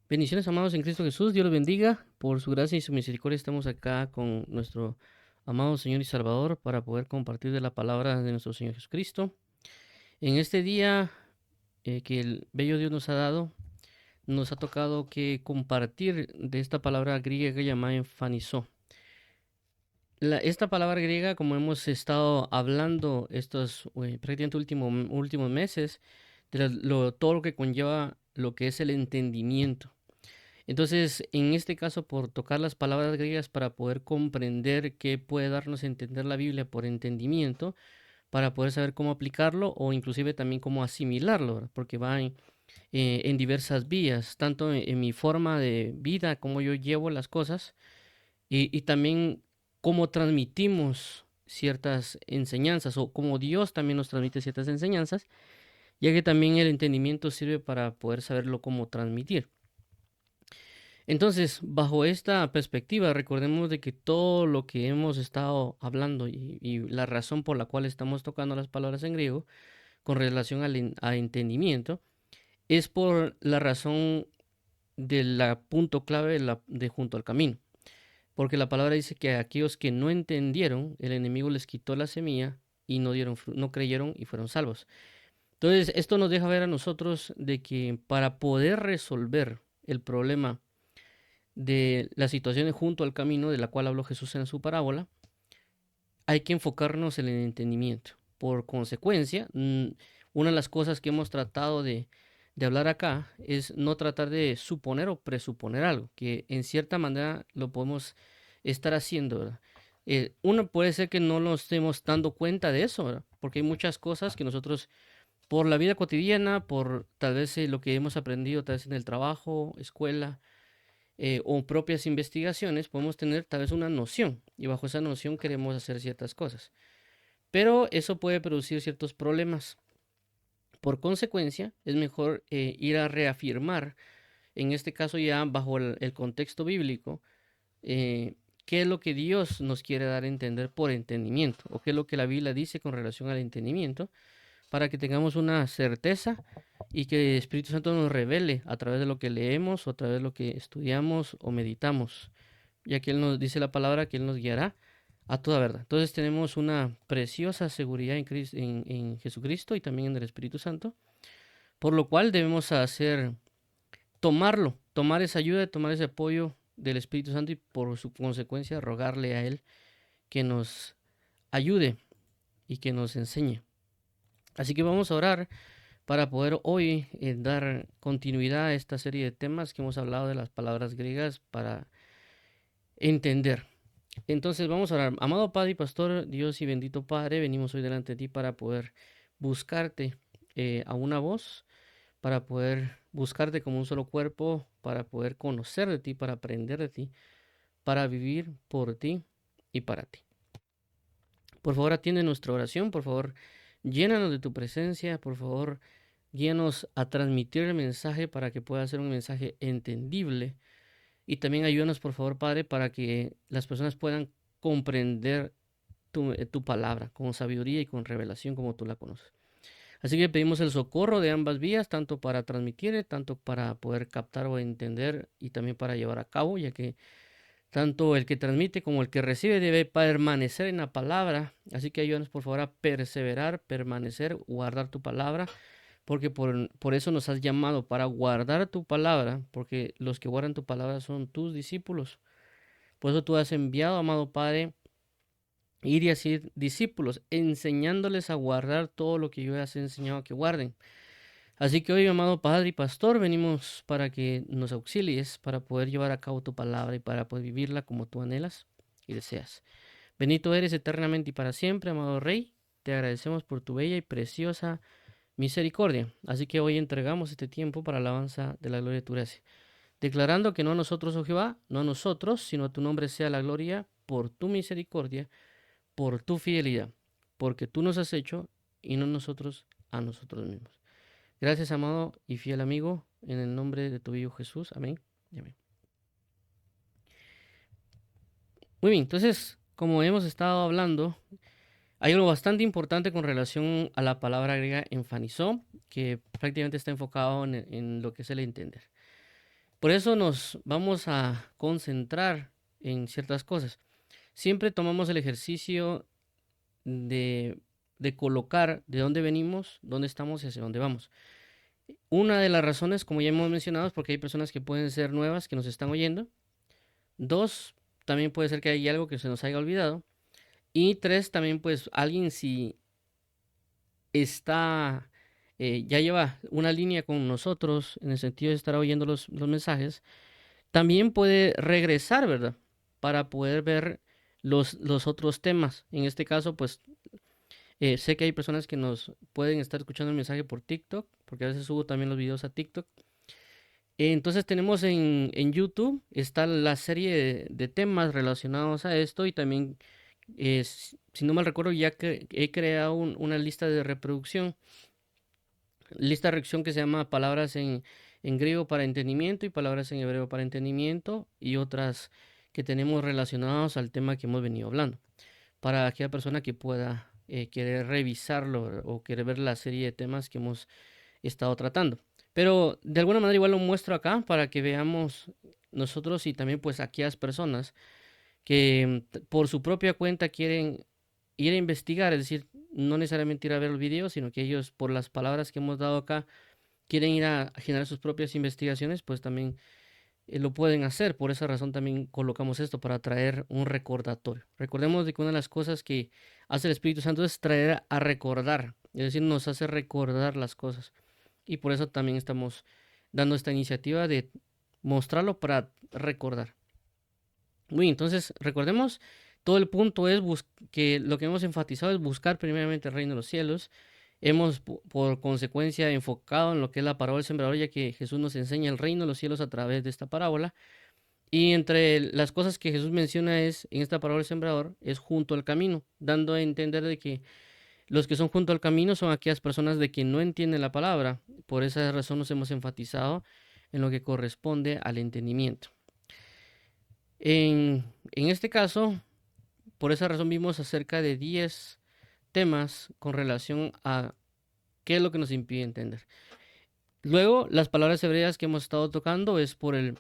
Bendiciones, amados en Cristo Jesús. Dios los bendiga. Por su gracia y su misericordia estamos acá con nuestro amado Señor y Salvador para poder compartir de la palabra de nuestro Señor Jesucristo. En este día que el bello Dios nos ha dado, nos ha tocado que compartir de esta palabra griega llamada enfanizó. Esta palabra griega, como hemos estado hablando estos prácticamente últimos meses, todo lo que conlleva lo que es el entendimiento. Entonces, en este caso, por tocar las palabras griegas para poder comprender qué puede darnos a entender la Biblia por entendimiento, para poder saber cómo aplicarlo o inclusive también cómo asimilarlo, ¿verdad? Porque va en diversas vías, tanto en mi forma de vida, cómo yo llevo las cosas, y también cómo transmitimos ciertas enseñanzas o cómo Dios también nos transmite ciertas enseñanzas, ya que también el entendimiento sirve para poder saberlo cómo transmitir. Entonces, bajo esta perspectiva, recordemos de que todo lo que hemos estado hablando y la razón por la cual estamos tocando las palabras en griego con relación a entendimiento es por la razón del punto clave de junto al camino. Porque la palabra dice que a aquellos que no entendieron, el enemigo les quitó la semilla y no creyeron y fueron salvos. Entonces, esto nos deja ver a nosotros de que para poder resolver el problema de las situaciones junto al camino de la cual habló Jesús en su parábola, hay que enfocarnos en el entendimiento. Por consecuencia, una de las cosas que hemos tratado de hablar acá es no tratar de suponer o presuponer algo, que en cierta manera lo podemos estar haciendo, ¿verdad? Uno puede ser que no nos estemos dando cuenta de eso, ¿verdad? Porque hay muchas cosas que nosotros, por la vida cotidiana, por tal vez lo que hemos aprendido tal vez en el trabajo, escuela, o propias investigaciones, podemos tener tal vez una noción y bajo esa noción queremos hacer ciertas cosas. Pero eso puede producir ciertos problemas. Por consecuencia, es mejor ir a reafirmar, en este caso ya bajo el contexto bíblico, eh, qué es lo que Dios nos quiere dar a entender por entendimiento, o qué es lo que la Biblia dice con relación al entendimiento, para que tengamos una certeza y que el Espíritu Santo nos revele a través de lo que leemos o a través de lo que estudiamos o meditamos, ya que Él nos dice la palabra que Él nos guiará a toda verdad. Entonces tenemos una preciosa seguridad en Jesucristo y también en el Espíritu Santo, por lo cual debemos tomar esa ayuda, tomar ese apoyo del Espíritu Santo y por su consecuencia rogarle a Él que nos ayude y que nos enseñe. Así que vamos a orar para poder hoy dar continuidad a esta serie de temas que hemos hablado de las palabras griegas para entender. Entonces vamos a orar. Amado Padre y Pastor, Dios y bendito Padre, venimos hoy delante de ti para poder buscarte a una voz, para poder buscarte como un solo cuerpo, para poder conocer de ti, para aprender de ti, para vivir por ti y para ti. Por favor, atiende nuestra oración, por favor, llénanos de tu presencia, por favor, guíanos a transmitir el mensaje para que pueda ser un mensaje entendible. Y también ayúdanos, por favor, Padre, para que las personas puedan comprender tu palabra con sabiduría y con revelación como tú la conoces. Así que pedimos el socorro de ambas vías, tanto para transmitir, tanto para poder captar o entender y también para llevar a cabo, ya que tanto el que transmite como el que recibe debe permanecer en la palabra. Así que ayúdanos, por favor, a perseverar, permanecer, guardar tu palabra porque por eso nos has llamado, para guardar tu palabra, porque los que guardan tu palabra son tus discípulos. Por eso tú has enviado, amado Padre, ir y hacer discípulos, enseñándoles a guardar todo lo que yo les he enseñado a que guarden. Así que hoy, amado Padre y Pastor, venimos para que nos auxilies, para poder llevar a cabo tu palabra y para poder vivirla como tú anhelas y deseas. Bendito eres eternamente y para siempre, amado Rey. Te agradecemos por tu bella y preciosa misericordia. Así que hoy entregamos este tiempo para alabanza de la gloria de tu gracia, declarando que no a nosotros, oh Jehová, no a nosotros, sino a tu nombre sea la gloria por tu misericordia, por tu fidelidad, porque tú nos has hecho y no nosotros a nosotros mismos. Gracias, amado y fiel amigo, en el nombre de tu Hijo Jesús. Amén y amén. Muy bien, entonces, como hemos estado hablando, hay algo bastante importante con relación a la palabra griega enfanizó, que prácticamente está enfocado en lo que es el entender. Por eso nos vamos a concentrar en ciertas cosas. Siempre tomamos el ejercicio de colocar de dónde venimos, dónde estamos y hacia dónde vamos. Una de las razones, como ya hemos mencionado, es porque hay personas que pueden ser nuevas, que nos están oyendo. Dos, también puede ser que hay algo que se nos haya olvidado. Y tres, también pues alguien si está, ya lleva una línea con nosotros, en el sentido de estar oyendo los mensajes, también puede regresar, ¿verdad? Para poder ver los otros temas. En este caso, pues sé que hay personas que nos pueden estar escuchando el mensaje por TikTok, porque a veces subo también los videos a TikTok. Entonces tenemos en YouTube, está la serie de temas relacionados a esto y también, si no mal recuerdo, ya que he creado una lista de reproducción que se llama palabras en griego para entendimiento y palabras en hebreo para entendimiento y otras que tenemos relacionadas al tema que hemos venido hablando, para aquella persona que pueda querer revisarlo o querer ver la serie de temas que hemos estado tratando. Pero de alguna manera igual lo muestro acá para que veamos nosotros y también pues aquellas personas que por su propia cuenta quieren ir a investigar, es decir, no necesariamente ir a ver el video, sino que ellos por las palabras que hemos dado acá quieren ir a generar sus propias investigaciones, pues también lo pueden hacer. Por esa razón también colocamos esto para traer un recordatorio. Recordemos de que una de las cosas que hace el Espíritu Santo es traer a recordar, es decir, nos hace recordar las cosas. Y por eso también estamos dando esta iniciativa de mostrarlo para recordar. Muy, entonces recordemos, todo el punto es que lo que hemos enfatizado es buscar primeramente el reino de los cielos. Hemos por consecuencia enfocado en lo que es la parábola del sembrador, ya que Jesús nos enseña el reino de los cielos a través de esta parábola. Y entre las cosas que Jesús menciona en esta parábola del sembrador es junto al camino, dando a entender de que los que son junto al camino son aquellas personas de que no entienden la palabra. Por esa razón nos hemos enfatizado en lo que corresponde al entendimiento. En este caso, por esa razón vimos acerca de 10 temas con relación a qué es lo que nos impide entender. Luego, las palabras hebreas que hemos estado tocando es por el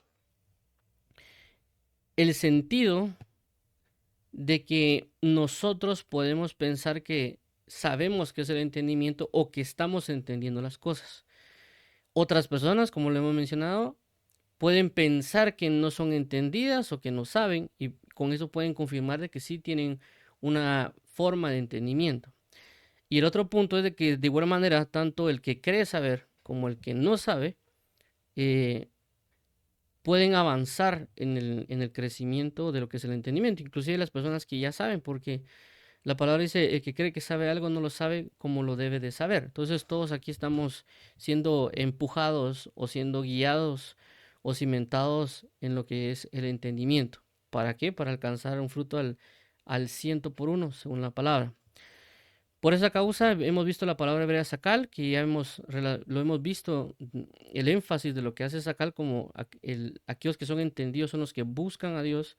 sentido de que nosotros podemos pensar que sabemos qué es el entendimiento o que estamos entendiendo las cosas. Otras personas, como lo hemos mencionado, pueden pensar que no son entendidas o que no saben y con eso pueden confirmar de que sí tienen una forma de entendimiento. Y el otro punto es de que de igual manera tanto el que cree saber como el que no sabe pueden avanzar en el crecimiento de lo que es el entendimiento, inclusive las personas que ya saben, porque la palabra dice, el que cree que sabe algo no lo sabe como lo debe de saber. Entonces todos aquí estamos siendo empujados o siendo guiados o cimentados en lo que es el entendimiento. ¿Para qué? Para alcanzar un fruto al 100 por 1, según la palabra. Por esa causa hemos visto la palabra hebrea sakal, que ya lo hemos visto, el énfasis de lo que hace sakal, como aquellos que son entendidos son los que buscan a Dios,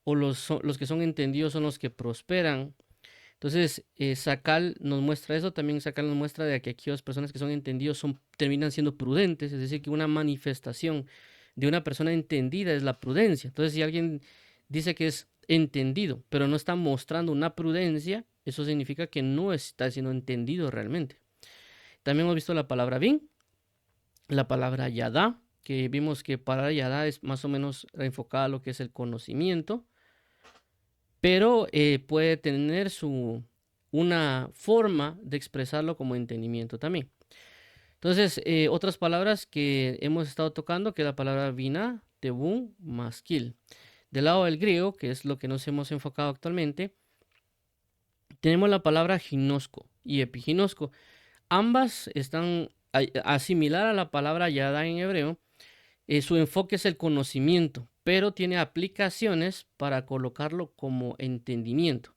o los que son entendidos son los que prosperan. Entonces, Sakal nos muestra eso, también Sakal nos muestra de que aquellas personas que son entendidos terminan siendo prudentes, es decir, que una manifestación de una persona entendida es la prudencia. Entonces, si alguien dice que es entendido, pero no está mostrando una prudencia, eso significa que no está siendo entendido realmente. También hemos visto la palabra bin, la palabra yadá, que vimos que palabra yadá es más o menos enfocada a lo que es el conocimiento, pero puede tener una forma de expresarlo como entendimiento también. Entonces, otras palabras que hemos estado tocando, que es la palabra vina, tebun, maskil. Del lado del griego, que es lo que nos hemos enfocado actualmente, tenemos la palabra ginosco y epiginosco. Ambas están similar a la palabra yada en hebreo. Su enfoque es el conocimiento, pero tiene aplicaciones para colocarlo como entendimiento.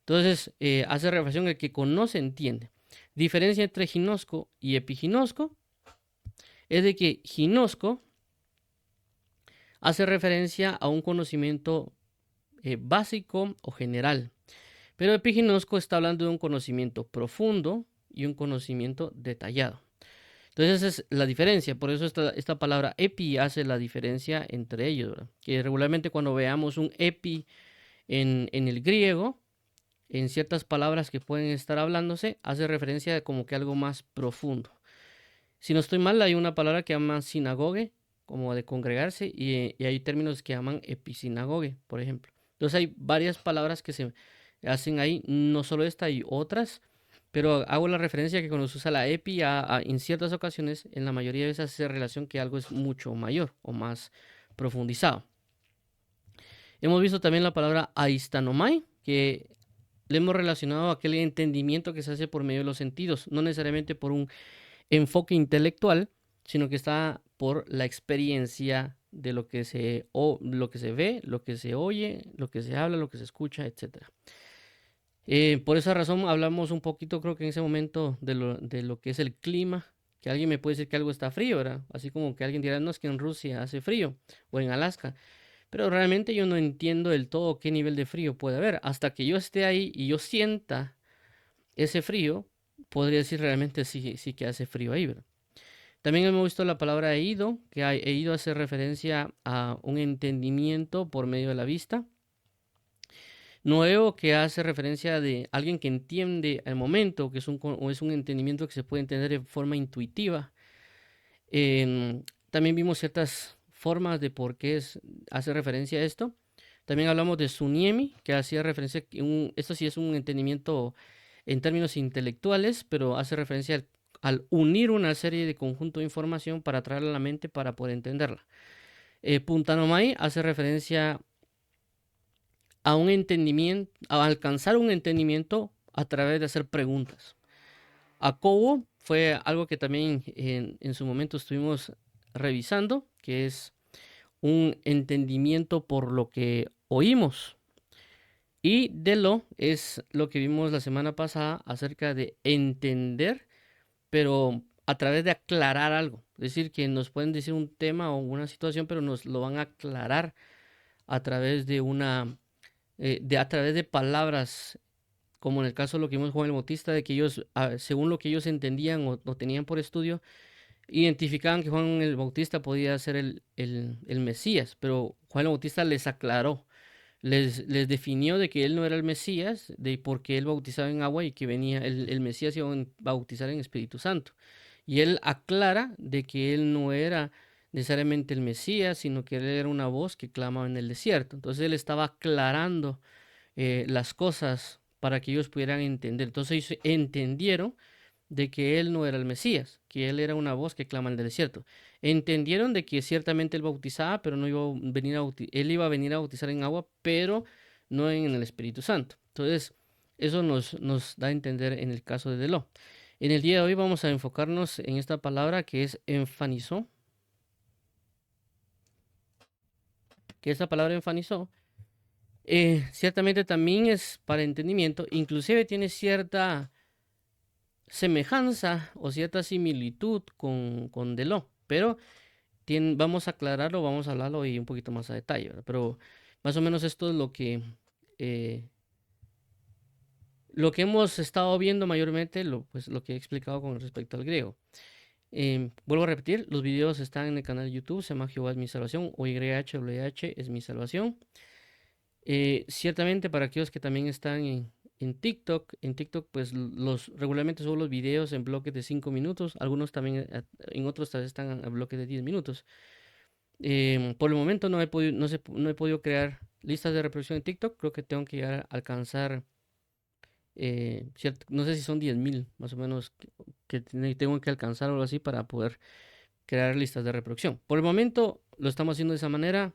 Entonces, hace referencia al que conoce, entiende. Diferencia entre ginosco y epiginosco es de que ginosco hace referencia a un conocimiento básico o general, pero epiginosco está hablando de un conocimiento profundo y un conocimiento detallado. Entonces esa es la diferencia. Por eso esta palabra epi hace la diferencia entre ellos, ¿verdad? Que regularmente cuando veamos un epi en el griego, en ciertas palabras que pueden estar hablándose, hace referencia a como que algo más profundo. Si no estoy mal, hay una palabra que llaman sinagoge, como de congregarse, y hay términos que llaman episinagoge, por ejemplo. Entonces hay varias palabras que se hacen ahí, no solo esta, hay otras, pero hago la referencia que cuando se usa la epi, en ciertas ocasiones, en la mayoría de veces hace relación que algo es mucho mayor o más profundizado. Hemos visto también la palabra aistanomai, que le hemos relacionado a aquel entendimiento que se hace por medio de los sentidos, no necesariamente por un enfoque intelectual, sino que está por la experiencia de lo que se ve, lo que se oye, lo que se habla, lo que se escucha, etc. Por esa razón hablamos un poquito, creo que en ese momento, de lo que es el clima, que alguien me puede decir que algo está frío, ¿verdad? Así como que alguien dirá, no, es que en Rusia hace frío, o en Alaska. Pero realmente yo no entiendo del todo qué nivel de frío puede haber. Hasta que yo esté ahí y yo sienta ese frío, podría decir realmente sí que hace frío ahí, ¿verdad? También hemos visto la palabra eido, que eido hace referencia a un entendimiento por medio de la vista. Noeo, que hace referencia de alguien que entiende al momento, que es un entendimiento que se puede entender de forma intuitiva. También vimos ciertas formas de por qué hace referencia a esto. También hablamos de Suniemi, que hacía referencia a esto sí es un entendimiento en términos intelectuales, pero hace referencia al unir una serie de conjunto de información para traerla a la mente para poder entenderla. Puntanomai hace referencia a un entendimiento, a alcanzar un entendimiento a través de hacer preguntas. Akobo fue algo que también en su momento estuvimos revisando, que es un entendimiento por lo que oímos. Y Delo es lo que vimos la semana pasada acerca de entender, pero a través de aclarar algo. Es decir, que nos pueden decir un tema o una situación, pero nos lo van a aclarar a través de a través de palabras, como en el caso de lo que vimos Juan el Bautista, de que ellos, según lo que ellos entendían o tenían por estudio, identificaban que Juan el Bautista podía ser el Mesías, pero Juan el Bautista les aclaró, les definió de que él no era el Mesías, de porque él bautizaba en agua y que venía el Mesías iba a bautizar en Espíritu Santo. Y él aclara de que él no era necesariamente el Mesías, sino que él era una voz que clamaba en el desierto. Entonces él estaba aclarando las cosas para que ellos pudieran entender. Entonces ellos entendieron de que él no era el Mesías, que él era una voz que clama en el desierto. Entendieron de que ciertamente él bautizaba, pero no iba a venir él iba a venir a bautizar en agua, pero no en el Espíritu Santo. Entonces, eso nos da a entender en el caso de Deló. En el día de hoy vamos a enfocarnos en esta palabra que es enfanizó. Que esta palabra enfanizó ciertamente también es para entendimiento, inclusive tiene cierta semejanza o cierta similitud con Deló, pero vamos a aclararlo, vamos a hablarlo y un poquito más a detalle, ¿verdad? Pero más o menos esto es lo que hemos estado viendo mayormente, pues, lo que he explicado con respecto al griego. Vuelvo a repetir, los videos están en el canal de YouTube, se llama Jehová es mi salvación o YHWH es mi salvación. Ciertamente para aquellos que también están en TikTok pues regularmente son los videos en bloques de 5 minutos, algunos también en otros tal vez están a bloques de 10 minutos. Por el momento no he podido crear listas de reproducción en TikTok, creo que tengo que llegar a alcanzar, no sé si son 10,000 más o menos que tengo que alcanzar o algo así para poder crear listas de reproducción. Por el momento lo estamos haciendo de esa manera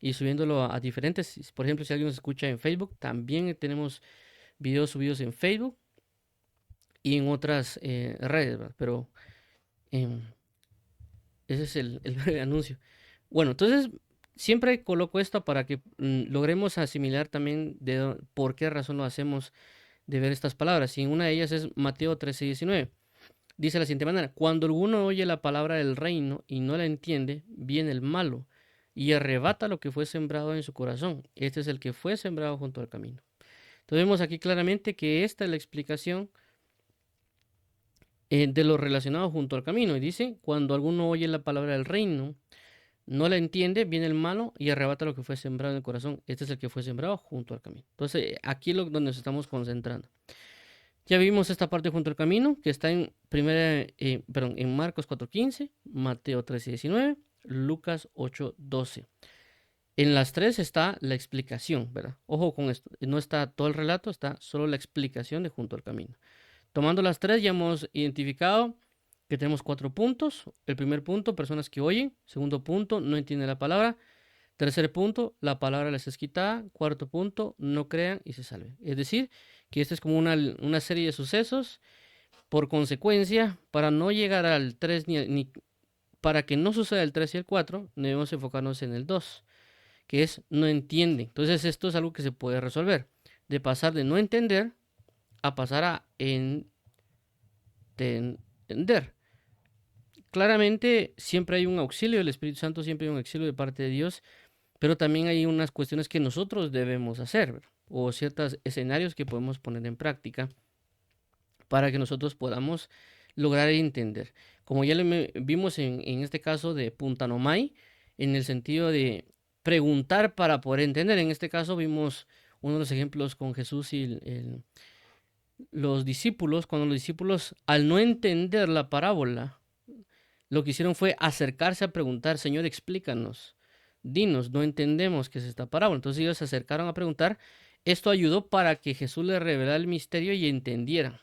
y subiéndolo a diferentes. Por ejemplo, si alguien nos escucha en Facebook, también tenemos videos subidos en Facebook y en otras redes, ¿verdad? Pero ese es el breve anuncio. Bueno, entonces siempre coloco esto para que logremos asimilar también por qué razón lo hacemos de ver estas palabras. Y una de ellas es Mateo 13:19. Dice de la siguiente manera: cuando alguno oye la palabra del reino y no la entiende, viene el malo y arrebata lo que fue sembrado en su corazón. Este es el que fue sembrado junto al camino. Entonces vemos aquí claramente que esta es la explicación de lo relacionado junto al camino. Y dice, cuando alguno oye la palabra del reino, no la entiende, viene el malo y arrebata lo que fue sembrado en el corazón. Este es el que fue sembrado junto al camino. Entonces, aquí es donde nos estamos concentrando. Ya vimos esta parte junto al camino, que está en Marcos 4:15, Mateo 13:19, Lucas 8:12. En las tres está la explicación, ¿verdad? Ojo con esto, no está todo el relato, está solo la explicación de junto al camino. Tomando las tres, ya hemos identificado que tenemos 4 puntos. El primer punto, personas que oyen. Segundo punto, no entienden la palabra. Tercer punto, la palabra les es quitada. Cuarto punto, no crean y se salven. Es decir, que esta es como una serie de sucesos. Por consecuencia, para no llegar al 3 ni para que no suceda el 3 y el 4, debemos enfocarnos en el 2, que es no entiende. Entonces esto es algo que se puede resolver. De pasar de no entender a pasar a entender. Claramente siempre hay un auxilio del Espíritu Santo, siempre hay un auxilio de parte de Dios, pero también hay unas cuestiones que nosotros debemos hacer, ¿verdad? O ciertos escenarios que podemos poner en práctica para que nosotros podamos lograr entender. Como ya vimos en este caso de Puntanomai, en el sentido de preguntar para poder entender. En este caso vimos uno de los ejemplos con Jesús y los discípulos, cuando los discípulos al no entender la parábola, lo que hicieron fue acercarse a preguntar, Señor, explícanos, dinos, no entendemos qué es esta parábola. Entonces ellos se acercaron a preguntar. Esto ayudó para que Jesús les revelara el misterio y entendieran.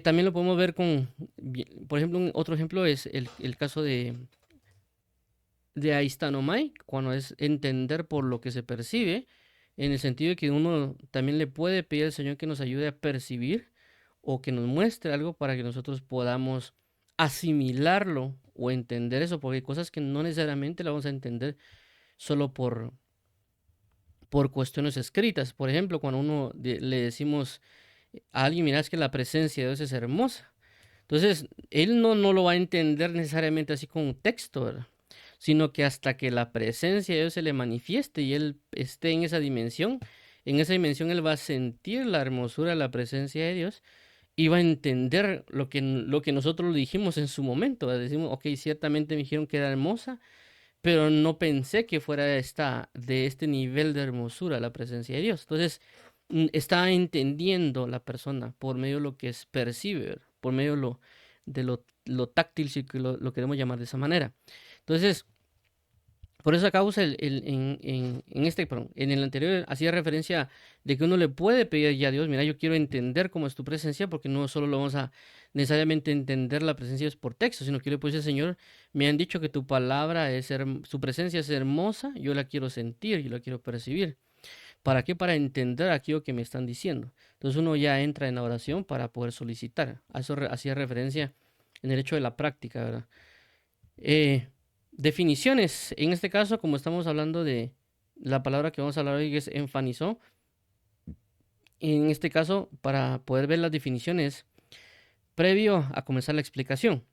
También lo podemos ver por ejemplo, otro ejemplo es el caso de Aistanomai, cuando es entender por lo que se percibe, en el sentido de que uno también le puede pedir al Señor que nos ayude a percibir o que nos muestre algo para que nosotros podamos asimilarlo o entender eso, porque hay cosas que no necesariamente la vamos a entender solo por cuestiones escritas. Por ejemplo, cuando le decimos a alguien, mira, es que la presencia de Dios es hermosa. Entonces, él no lo va a entender necesariamente así con un texto, ¿verdad? Sino que hasta que la presencia de Dios se le manifieste y él esté en esa dimensión él va a sentir la hermosura de la presencia de Dios y va a entender lo que nosotros le dijimos en su momento. Decimos, ok, ciertamente me dijeron que era hermosa, pero no pensé que fuera de este nivel de hermosura la presencia de Dios. Entonces, está entendiendo la persona por medio de lo que percibe, ¿verdad? Por medio de lo táctil, si lo queremos llamar de esa manera. Entonces, por esa causa, en el anterior hacía referencia de que uno le puede pedir ya a Dios, mira, yo quiero entender cómo es tu presencia, porque no solo lo vamos a necesariamente entender la presencia es por texto, sino que yo le puedo decir, Señor, me han dicho que tu palabra su presencia es hermosa, yo la quiero sentir, yo la quiero percibir. ¿Para qué? Para entender aquello que me están diciendo. Entonces uno ya entra en la oración para poder solicitar. A eso hacía referencia en el hecho de la práctica, ¿verdad? Definiciones. En este caso, como estamos hablando de la palabra que vamos a hablar hoy, que es enfanizó. En este caso, para poder ver las definiciones, previo a comenzar la explicación.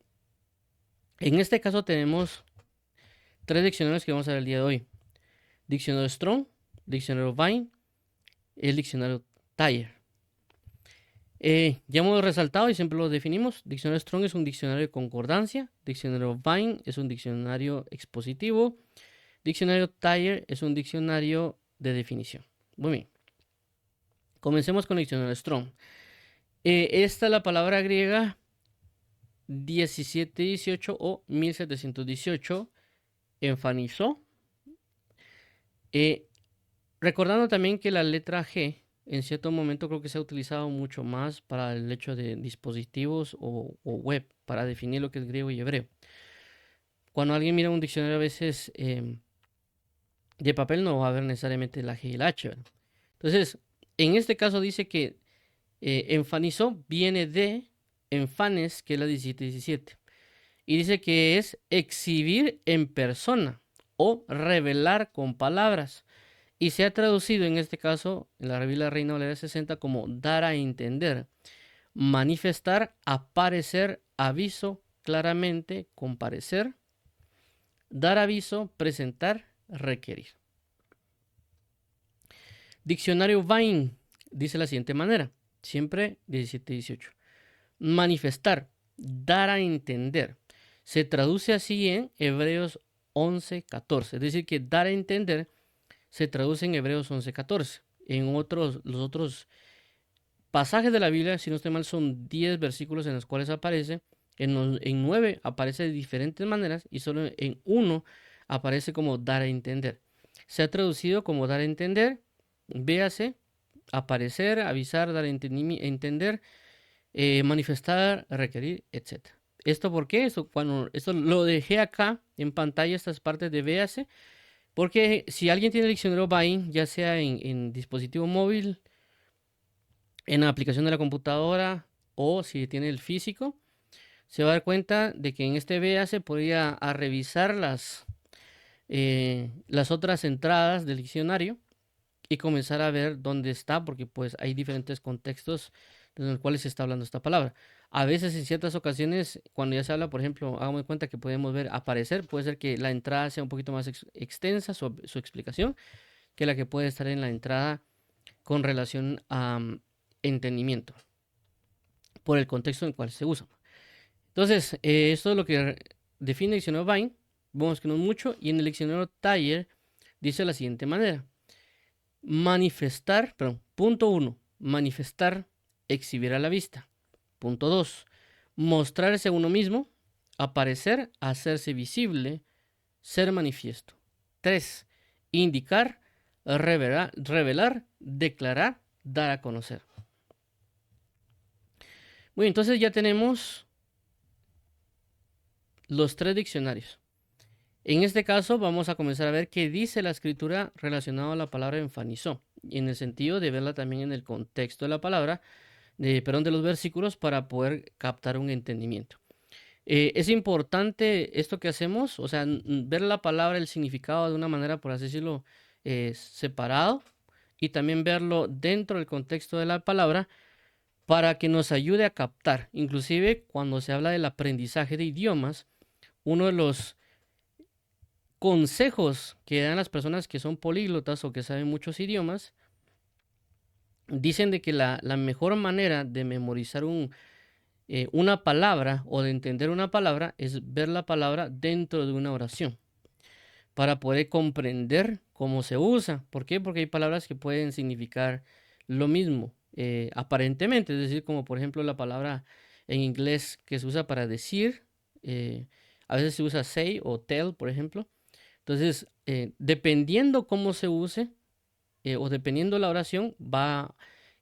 En este caso tenemos 3 diccionarios que vamos a ver el día de hoy. Diccionario Strong, diccionario Vine, el diccionario Thayer. Ya hemos resaltado y siempre lo definimos. Diccionario Strong es un diccionario de concordancia. Diccionario Vine es un diccionario expositivo. Diccionario Thayer es un diccionario de definición. Muy bien. Comencemos con el diccionario Strong. Esta es la palabra griega 1718 o 1718. Enfanizó. Recordando también que la letra G en cierto momento creo que se ha utilizado mucho más para el hecho de dispositivos o web, para definir lo que es griego y hebreo. Cuando alguien mira un diccionario a veces de papel no va a ver necesariamente la G y la H, ¿verdad? Entonces, en este caso dice que enfanizó viene de enfanes, que es la 1717. Y dice que es exhibir en persona o revelar con palabras. Y se ha traducido en este caso, en la Biblia Reina Valera 60, como dar a entender, manifestar, aparecer, aviso, claramente, comparecer, dar aviso, presentar, requerir. Diccionario Vine dice la siguiente manera, siempre 17-18. Manifestar, dar a entender. Se traduce así en Hebreos 11:14. Es decir, que dar a entender se traduce en Hebreos 11:14. En los otros pasajes de la Biblia, si no estoy mal, son 10 versículos en los cuales aparece. En 9 aparece de diferentes maneras y solo en uno aparece como dar a entender. Se ha traducido como dar a entender, véase, aparecer, avisar, dar a entender, manifestar, requerir, etc. ¿Esto por qué? Esto lo dejé acá en pantalla, estas partes de véase, porque si alguien tiene el diccionario Bain, ya sea en dispositivo móvil, en la aplicación de la computadora o si tiene el físico, se va a dar cuenta de que en este véase podría revisar las otras entradas del diccionario y comenzar a ver dónde está, porque pues hay diferentes contextos en los cuales se está hablando esta palabra. A veces, en ciertas ocasiones, cuando ya se habla, por ejemplo, hagamos de cuenta que podemos ver aparecer, puede ser que la entrada sea un poquito más extensa, su explicación, que la que puede estar en la entrada con relación a entendimiento, por el contexto en el cual se usa. Entonces, esto es lo que define el diccionario Bain. Vemos que no es mucho, y en el diccionario Taller dice de la siguiente manera. Manifestar, perdón, punto 1, manifestar, exhibir a la vista. Punto 2, mostrarse a uno mismo, aparecer, hacerse visible, ser manifiesto. 3, indicar, revelar, declarar, dar a conocer. Bueno, entonces ya tenemos los 3 diccionarios. En este caso vamos a comenzar a ver qué dice la escritura relacionada a la palabra enfanizó, en el sentido de verla también en el contexto de la palabra, de los versículos, para poder captar un entendimiento. Es importante esto que hacemos, o sea, ver la palabra, el significado de una manera, por así decirlo, separado, y también verlo dentro del contexto de la palabra para que nos ayude a captar. Inclusive cuando se habla del aprendizaje de idiomas, uno de los consejos que dan las personas que son políglotas o que saben muchos idiomas, dicen de que la mejor manera de memorizar una palabra o de entender una palabra es ver la palabra dentro de una oración para poder comprender cómo se usa. ¿Por qué? Porque hay palabras que pueden significar lo mismo aparentemente, es decir, como por ejemplo la palabra en inglés que se usa para decir, a veces se usa say o tell, por ejemplo. Entonces, dependiendo cómo se use o dependiendo la oración, va a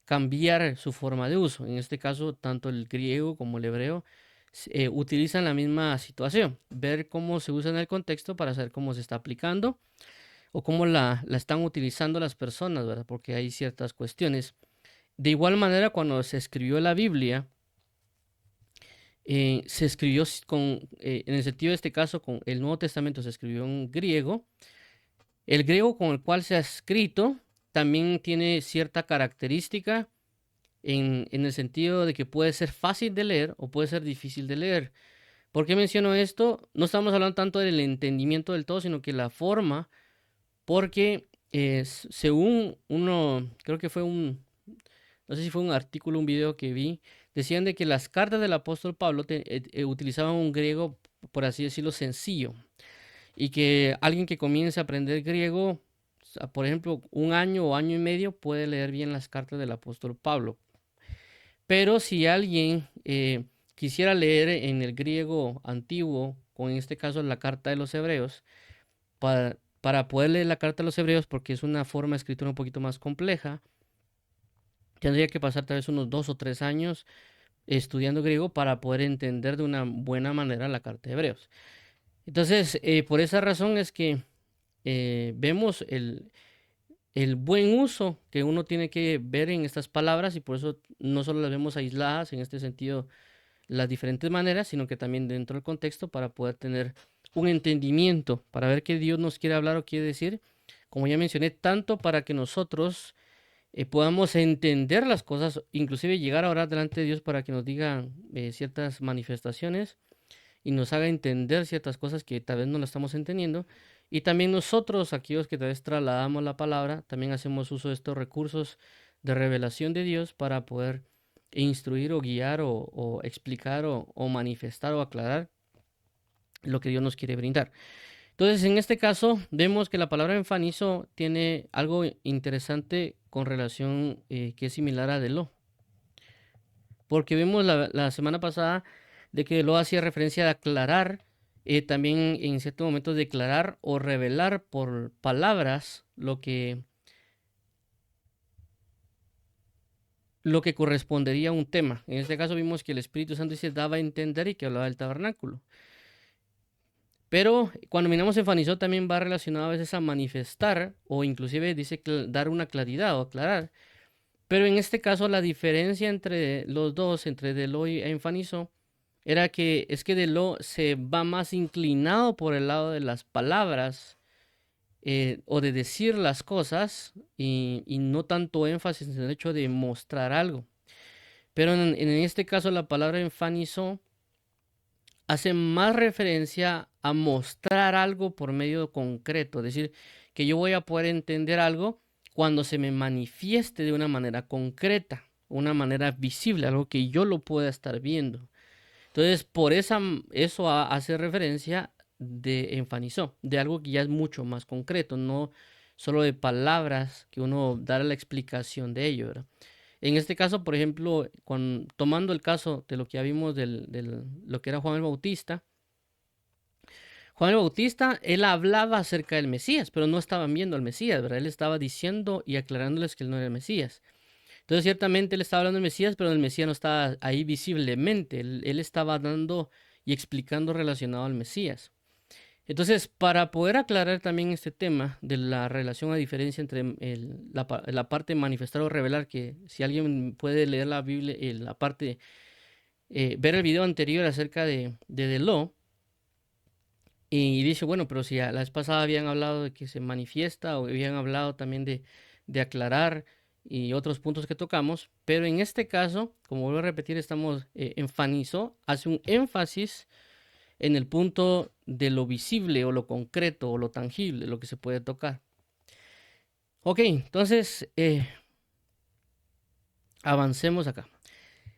cambiar su forma de uso. En este caso, tanto el griego como el hebreo utilizan la misma situación. Ver cómo se usa en el contexto para saber cómo se está aplicando o cómo la están utilizando las personas, ¿verdad? Porque hay ciertas cuestiones. De igual manera, cuando se escribió la Biblia, se escribió en el sentido de este caso, con el Nuevo Testamento se escribió en griego. El griego con el cual se ha escrito también tiene cierta característica en el sentido de que puede ser fácil de leer o puede ser difícil de leer. ¿Por qué menciono esto? No estamos hablando tanto del entendimiento del todo, sino que la forma, porque según creo que fue no sé si fue un artículo, un video que vi, decían de que las cartas del apóstol Pablo utilizaban un griego, por así decirlo, sencillo. Y que alguien que comience a aprender griego, por ejemplo, un año o año y medio, puede leer bien las cartas del apóstol Pablo. Pero si alguien quisiera leer en el griego antiguo, con en este caso la carta de los hebreos, para poder leer la carta de los hebreos, porque es una forma de escritura un poquito más compleja, tendría que pasar tal vez unos 2 o 3 años estudiando griego para poder entender de una buena manera la carta de hebreos. Entonces, por esa razón es que vemos el buen uso que uno tiene que ver en estas palabras, y por eso no solo las vemos aisladas en este sentido, las diferentes maneras, sino que también dentro del contexto para poder tener un entendimiento, para ver qué Dios nos quiere hablar o quiere decir, como ya mencioné, tanto para que nosotros podamos entender las cosas, inclusive llegar a orar delante de Dios para que nos diga ciertas manifestaciones y nos haga entender ciertas cosas que tal vez no las estamos entendiendo. Y también nosotros, aquellos que tal vez trasladamos la palabra, también hacemos uso de estos recursos de revelación de Dios para poder instruir o guiar o explicar o manifestar o aclarar lo que Dios nos quiere brindar. Entonces, en este caso, vemos que la palabra enfanizo tiene algo interesante con relación que es similar a Delo. Porque vimos la semana pasada de que lo hacía referencia a aclarar, también en cierto momento declarar o revelar por palabras lo que correspondería a un tema. En este caso vimos que el Espíritu Santo se daba a entender y que hablaba del tabernáculo. Pero cuando miramos enfanizó también va relacionado a veces a manifestar o inclusive dice dar una claridad o aclarar. Pero en este caso la diferencia entre los dos, entre Delo y enfanizó, era que es que Delo se va más inclinado por el lado de las palabras o de decir las cosas y no tanto énfasis en el hecho de mostrar algo. Pero en este caso la palabra enfanizó hace más referencia a mostrar algo por medio concreto, es decir, que yo voy a poder entender algo cuando se me manifieste de una manera concreta, una manera visible, algo que yo lo pueda estar viendo. Entonces, por eso hace referencia de enfanizó, de algo que ya es mucho más concreto, no solo de palabras que uno da la explicación de ello, ¿verdad? En este caso, por ejemplo, tomando el caso de lo que ya vimos lo que era Juan el Bautista, él hablaba acerca del Mesías, pero no estaban viendo al Mesías, ¿verdad? Él estaba diciendo y aclarándoles que él no era el Mesías. Entonces, ciertamente él estaba hablando del Mesías, pero el Mesías no estaba ahí visiblemente. Él estaba dando y explicando relacionado al Mesías. Entonces, para poder aclarar también este tema de la relación a diferencia entre la parte manifestar o revelar, que si alguien puede leer la Biblia, la parte, ver el video anterior acerca de Law, y dice, bueno, pero si la vez pasada habían hablado de que se manifiesta o habían hablado también de aclarar y otros puntos que tocamos, pero en este caso, como vuelvo a repetir, hace un énfasis en el punto de lo visible o lo concreto o lo tangible, lo que se puede tocar. Ok, entonces avancemos acá.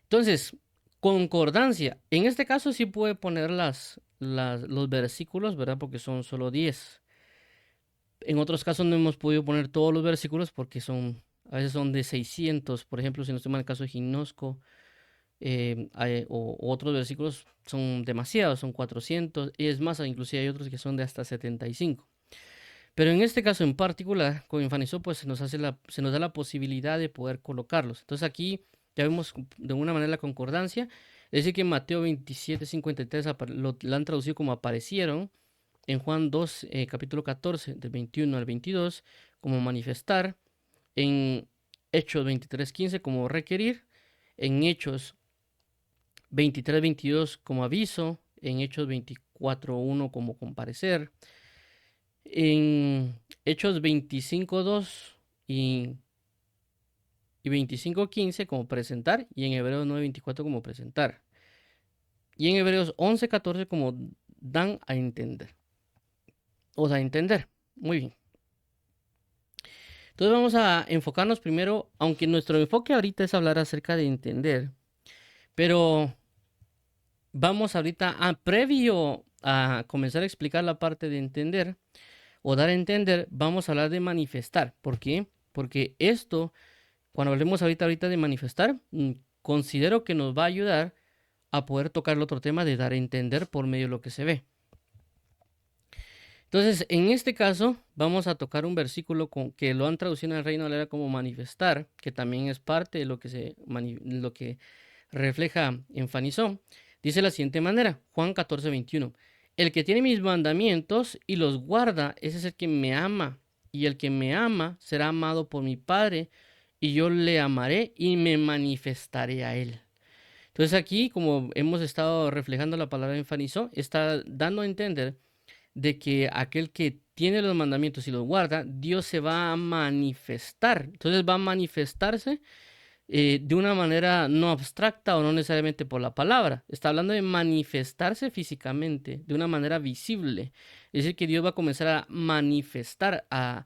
Entonces, concordancia. En este caso sí puede poner los versículos, ¿verdad? Porque son solo 10. En otros casos no hemos podido poner todos los versículos porque a veces son de 600. Por ejemplo, si no estoy mal, el caso de Ginosco, o otros versículos son demasiados, son 400. Y es más, inclusive hay otros que son de hasta 75. Pero en este caso en particular, con Infanizó, pues se nos da la posibilidad de poder colocarlos. Entonces aquí ya vemos de una manera la concordancia. Es decir, que en Mateo 27:53 lo han traducido como aparecieron. En Juan 2, capítulo 14, del 21 al 22, como manifestar. En Hechos 23:15, como requerir. En Hechos 23:22, como aviso. En Hechos 24:1, como comparecer. En Hechos 25:2 y 25:15 como presentar, y en Hebreos 9:24 como presentar. Y en Hebreos 11:14 como dan a entender. O da a entender. Muy bien. Entonces vamos a enfocarnos primero, aunque nuestro enfoque ahorita es hablar acerca de entender, pero vamos ahorita previo a comenzar a explicar la parte de entender o dar a entender, vamos a hablar de manifestar. ¿Por qué? Porque esto, cuando hablemos ahorita de manifestar, considero que nos va a ayudar a poder tocar el otro tema de dar a entender por medio de lo que se ve. Entonces, en este caso, vamos a tocar un versículo que lo han traducido en el Reino Valera como manifestar, que también es parte de lo que refleja enfanizó. Dice de la siguiente manera, Juan 14:21. El que tiene mis mandamientos y los guarda, ese es el que me ama. Y el que me ama será amado por mi Padre, y yo le amaré y me manifestaré a él. Entonces aquí, como hemos estado reflejando la palabra enfanizó, está dando a entender de que aquel que tiene los mandamientos y los guarda, Dios se va a manifestar. Entonces va a manifestarse de una manera no abstracta o no necesariamente por la palabra. Está hablando de manifestarse físicamente, de una manera visible. Es decir, que Dios va a comenzar a manifestar, a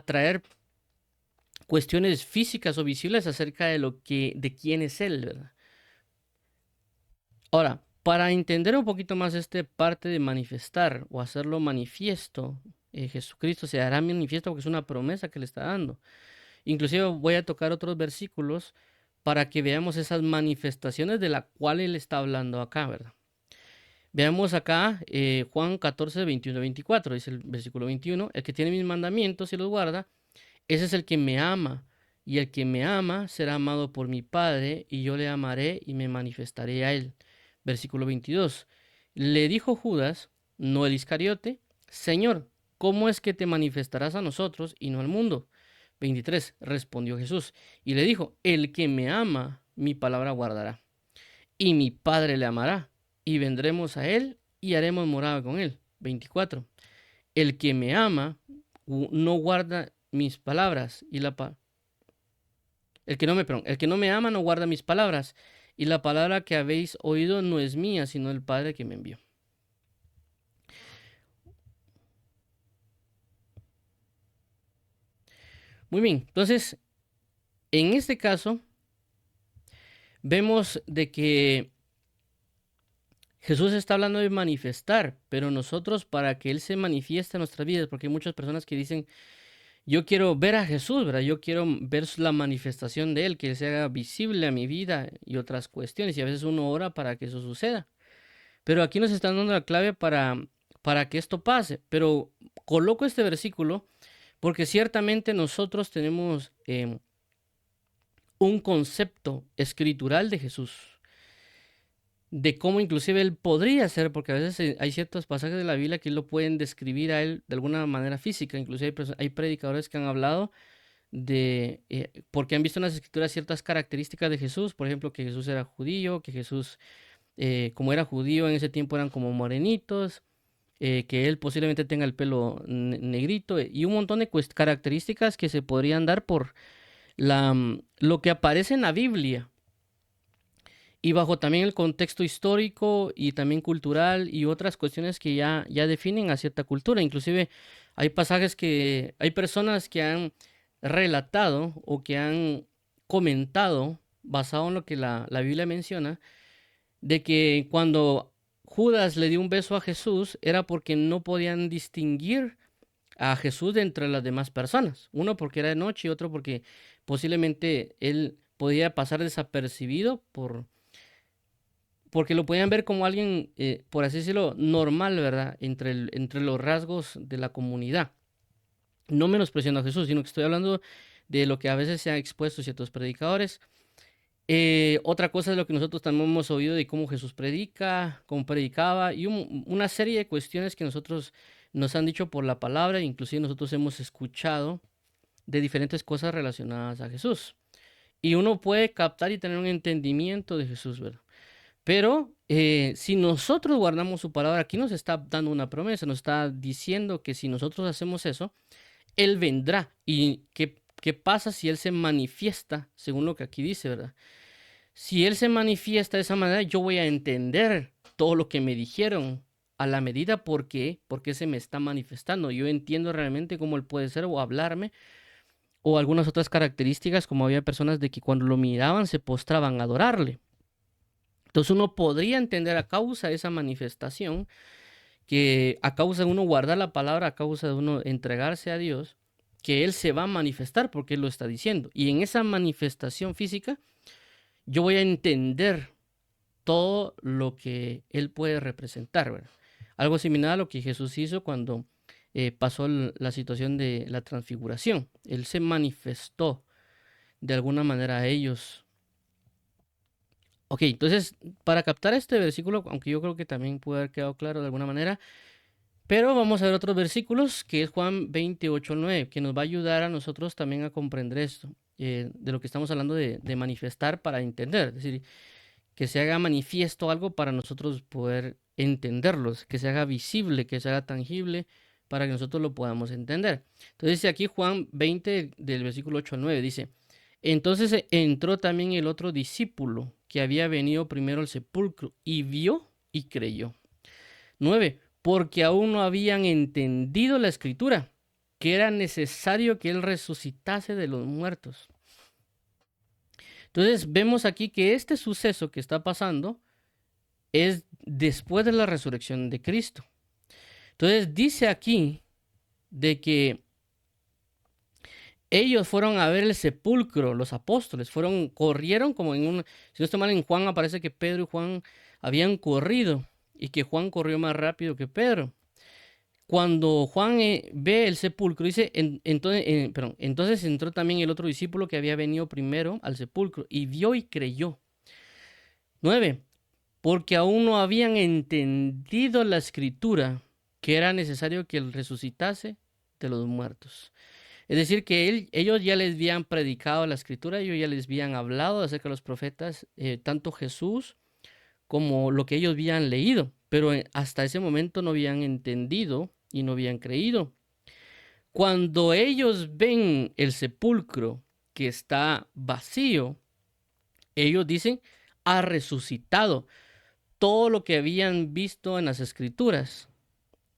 traer cuestiones físicas o visibles acerca de quién es Él, ¿verdad? Ahora, para entender un poquito más esta parte de manifestar o hacerlo manifiesto, Jesucristo se hará manifiesto porque es una promesa que le está dando. Inclusive voy a tocar otros versículos para que veamos esas manifestaciones de la cual Él está hablando acá, ¿verdad? Veamos acá Juan 14, 21, 24, dice el versículo 21, el que tiene mis mandamientos y los guarda, ese es el que me ama, y el que me ama será amado por mi Padre, y yo le amaré y me manifestaré a él. Versículo 22, le dijo Judas, no el Iscariote, Señor, ¿cómo es que te manifestarás a nosotros y no al mundo? 23, respondió Jesús, y le dijo, el que me ama, mi palabra guardará, y mi Padre le amará, y vendremos a él y haremos morada con él. 24. El que me ama no guarda mis palabras y el que no me ama no guarda mis palabras, y la palabra que habéis oído no es mía, sino el Padre que me envió. Muy bien, entonces, en este caso, vemos de que Jesús está hablando de manifestar, pero nosotros para que Él se manifieste en nuestras vidas, porque hay muchas personas que dicen, yo quiero ver a Jesús, ¿verdad? Yo quiero ver la manifestación de Él, que se haga visible a mi vida y otras cuestiones, y a veces uno ora para que eso suceda. Pero aquí nos están dando la clave para que esto pase. Pero coloco este versículo porque ciertamente nosotros tenemos un concepto escritural de Jesús, de cómo inclusive Él podría ser, porque a veces hay ciertos pasajes de la Biblia que lo pueden describir a Él de alguna manera física. Inclusive hay predicadores que han hablado porque han visto en las escrituras ciertas características de Jesús, por ejemplo, que Jesús era judío, que Jesús, como era judío en ese tiempo, eran como morenitos, que él posiblemente tenga el pelo negrito, y un montón de características que se podrían dar por lo que aparece en la Biblia y bajo también el contexto histórico y también cultural y otras cuestiones que ya definen a cierta cultura. Inclusive hay pasajes hay personas que han relatado o que han comentado, basado en lo que la Biblia menciona, de que cuando Judas le dio un beso a Jesús era porque no podían distinguir a Jesús de entre las demás personas. Uno porque era de noche y otro porque posiblemente él podía pasar desapercibido porque lo podían ver como alguien, por así decirlo, normal, ¿verdad? Entre los rasgos de la comunidad. No menospreciando a Jesús, sino que estoy hablando de lo que a veces se han expuesto ciertos predicadores. Otra cosa es lo que nosotros también hemos oído de cómo Jesús predica, cómo predicaba, y una serie de cuestiones que nosotros nos han dicho por la palabra, inclusive nosotros hemos escuchado de diferentes cosas relacionadas a Jesús. Y uno puede captar y tener un entendimiento de Jesús, ¿verdad? Pero si nosotros guardamos su palabra, aquí nos está dando una promesa, nos está diciendo que si nosotros hacemos eso, Él vendrá. ¿Y qué pasa si Él se manifiesta, según lo que aquí dice, ¿verdad? Si Él se manifiesta de esa manera, yo voy a entender todo lo que me dijeron a la medida porque se me está manifestando. Yo entiendo realmente cómo Él puede ser o hablarme o algunas otras características, como había personas de que cuando lo miraban se postraban a adorarle. Entonces uno podría entender a causa de esa manifestación, que a causa de uno guardar la palabra, a causa de uno entregarse a Dios, que Él se va a manifestar porque Él lo está diciendo. Y en esa manifestación física, yo voy a entender todo lo que Él puede representar, ¿verdad? Algo similar a lo que Jesús hizo cuando pasó la situación de la transfiguración. Él se manifestó de alguna manera a ellos. Ok, entonces, para captar este versículo, aunque yo creo que también puede haber quedado claro de alguna manera, pero vamos a ver otros versículos, que es Juan 28, 9, que nos va a ayudar a nosotros también a comprender esto, de lo que estamos hablando de manifestar para entender, es decir, que se haga manifiesto algo para nosotros poder entenderlos, que se haga visible, que se haga tangible, para que nosotros lo podamos entender. Entonces dice aquí Juan 20, del versículo 8 al 9, dice, entonces entró también el otro discípulo que había venido primero al sepulcro y vio y creyó. 9. Porque aún no habían entendido la escritura, que era necesario que Él resucitase de los muertos. Entonces vemos aquí que este suceso que está pasando es después de la resurrección de Cristo. Entonces dice aquí de que ellos fueron a ver el sepulcro, los apóstoles, corrieron como si no estoy mal, en Juan aparece que Pedro y Juan habían corrido y que Juan corrió más rápido que Pedro. Cuando Juan ve el sepulcro, dice, entonces entró también el otro discípulo que había venido primero al sepulcro y vio y creyó. 9. Porque aún no habían entendido la escritura que era necesario que Él resucitase de los muertos. Es decir, que ellos ya les habían predicado la escritura, ellos ya les habían hablado acerca de los profetas, tanto Jesús como lo que ellos habían leído, pero hasta ese momento no habían entendido y no habían creído. Cuando ellos ven el sepulcro que está vacío, ellos dicen, ha resucitado. Todo lo que habían visto en las escrituras,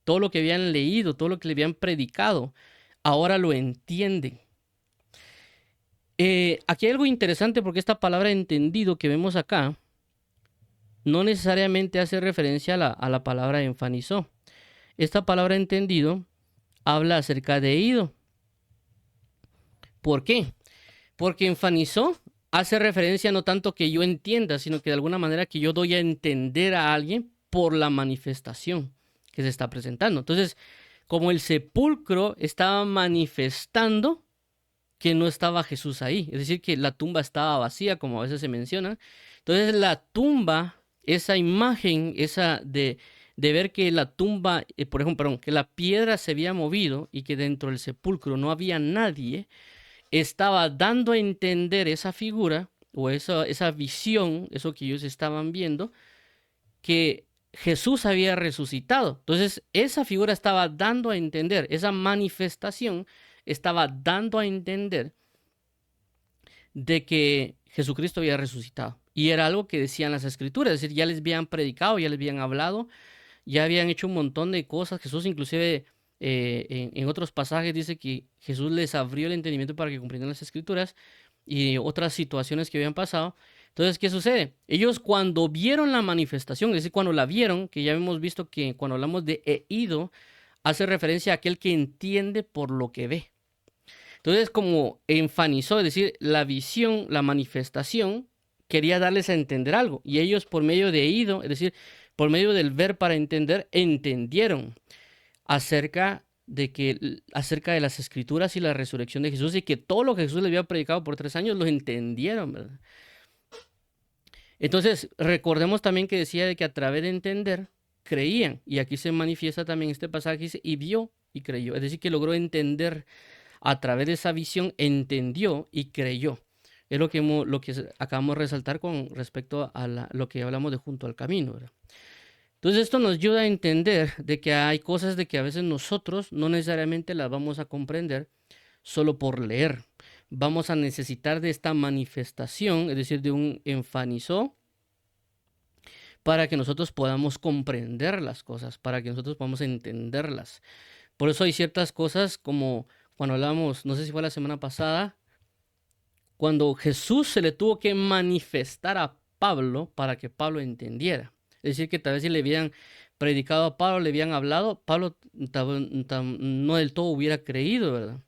todo lo que habían leído, todo lo que le habían predicado, ahora lo entienden. Aquí hay algo interesante porque esta palabra entendido que vemos acá no necesariamente hace referencia a la palabra enfanizó. Esta palabra entendido habla acerca de ido. ¿Por qué? Porque enfanizó hace referencia no tanto que yo entienda, sino que de alguna manera que yo doy a entender a alguien por la manifestación que se está presentando. Entonces, como el sepulcro estaba manifestando que no estaba Jesús ahí, es decir, que la tumba estaba vacía, como a veces se menciona. Entonces, la tumba, esa imagen, esa de ver que la tumba, por ejemplo, que la piedra se había movido y que dentro del sepulcro no había nadie, estaba dando a entender esa figura o esa visión, eso que ellos estaban viendo, que Jesús había resucitado. Entonces, esa figura estaba dando a entender, esa manifestación estaba dando a entender de que Jesucristo había resucitado. Y era algo que decían las escrituras, es decir, ya les habían predicado, ya les habían hablado, ya habían hecho un montón de cosas. Jesús inclusive en otros pasajes dice que Jesús les abrió el entendimiento para que comprendieran las escrituras y otras situaciones que habían pasado. Entonces, ¿qué sucede? Ellos cuando vieron la manifestación, es decir, cuando la vieron, que ya hemos visto que cuando hablamos de ido, hace referencia a aquel que entiende por lo que ve. Entonces, como enfanizó, es decir, la visión, la manifestación, quería darles a entender algo. Y ellos por medio de ido, es decir, por medio del ver para entender, entendieron acerca de las escrituras y la resurrección de Jesús y que todo lo que Jesús les había predicado por 3 años lo entendieron, ¿verdad? Entonces, recordemos también que decía de que a través de entender, creían. Y aquí se manifiesta también este pasaje, dice, y vio y creyó. Es decir, que logró entender a través de esa visión, entendió y creyó. Es lo que acabamos de resaltar con respecto a lo que hablamos de junto al camino, ¿verdad? Entonces esto nos ayuda a entender de que hay cosas de que a veces nosotros no necesariamente las vamos a comprender solo por leer. Vamos a necesitar de esta manifestación, es decir, de un enfanizó, para que nosotros podamos comprender las cosas, para que nosotros podamos entenderlas. Por eso hay ciertas cosas como cuando hablamos, no sé si fue la semana pasada, cuando Jesús se le tuvo que manifestar a Pablo para que Pablo entendiera. Es decir, que tal vez si le habían predicado a Pablo, le habían hablado, Pablo no del todo hubiera creído, ¿verdad?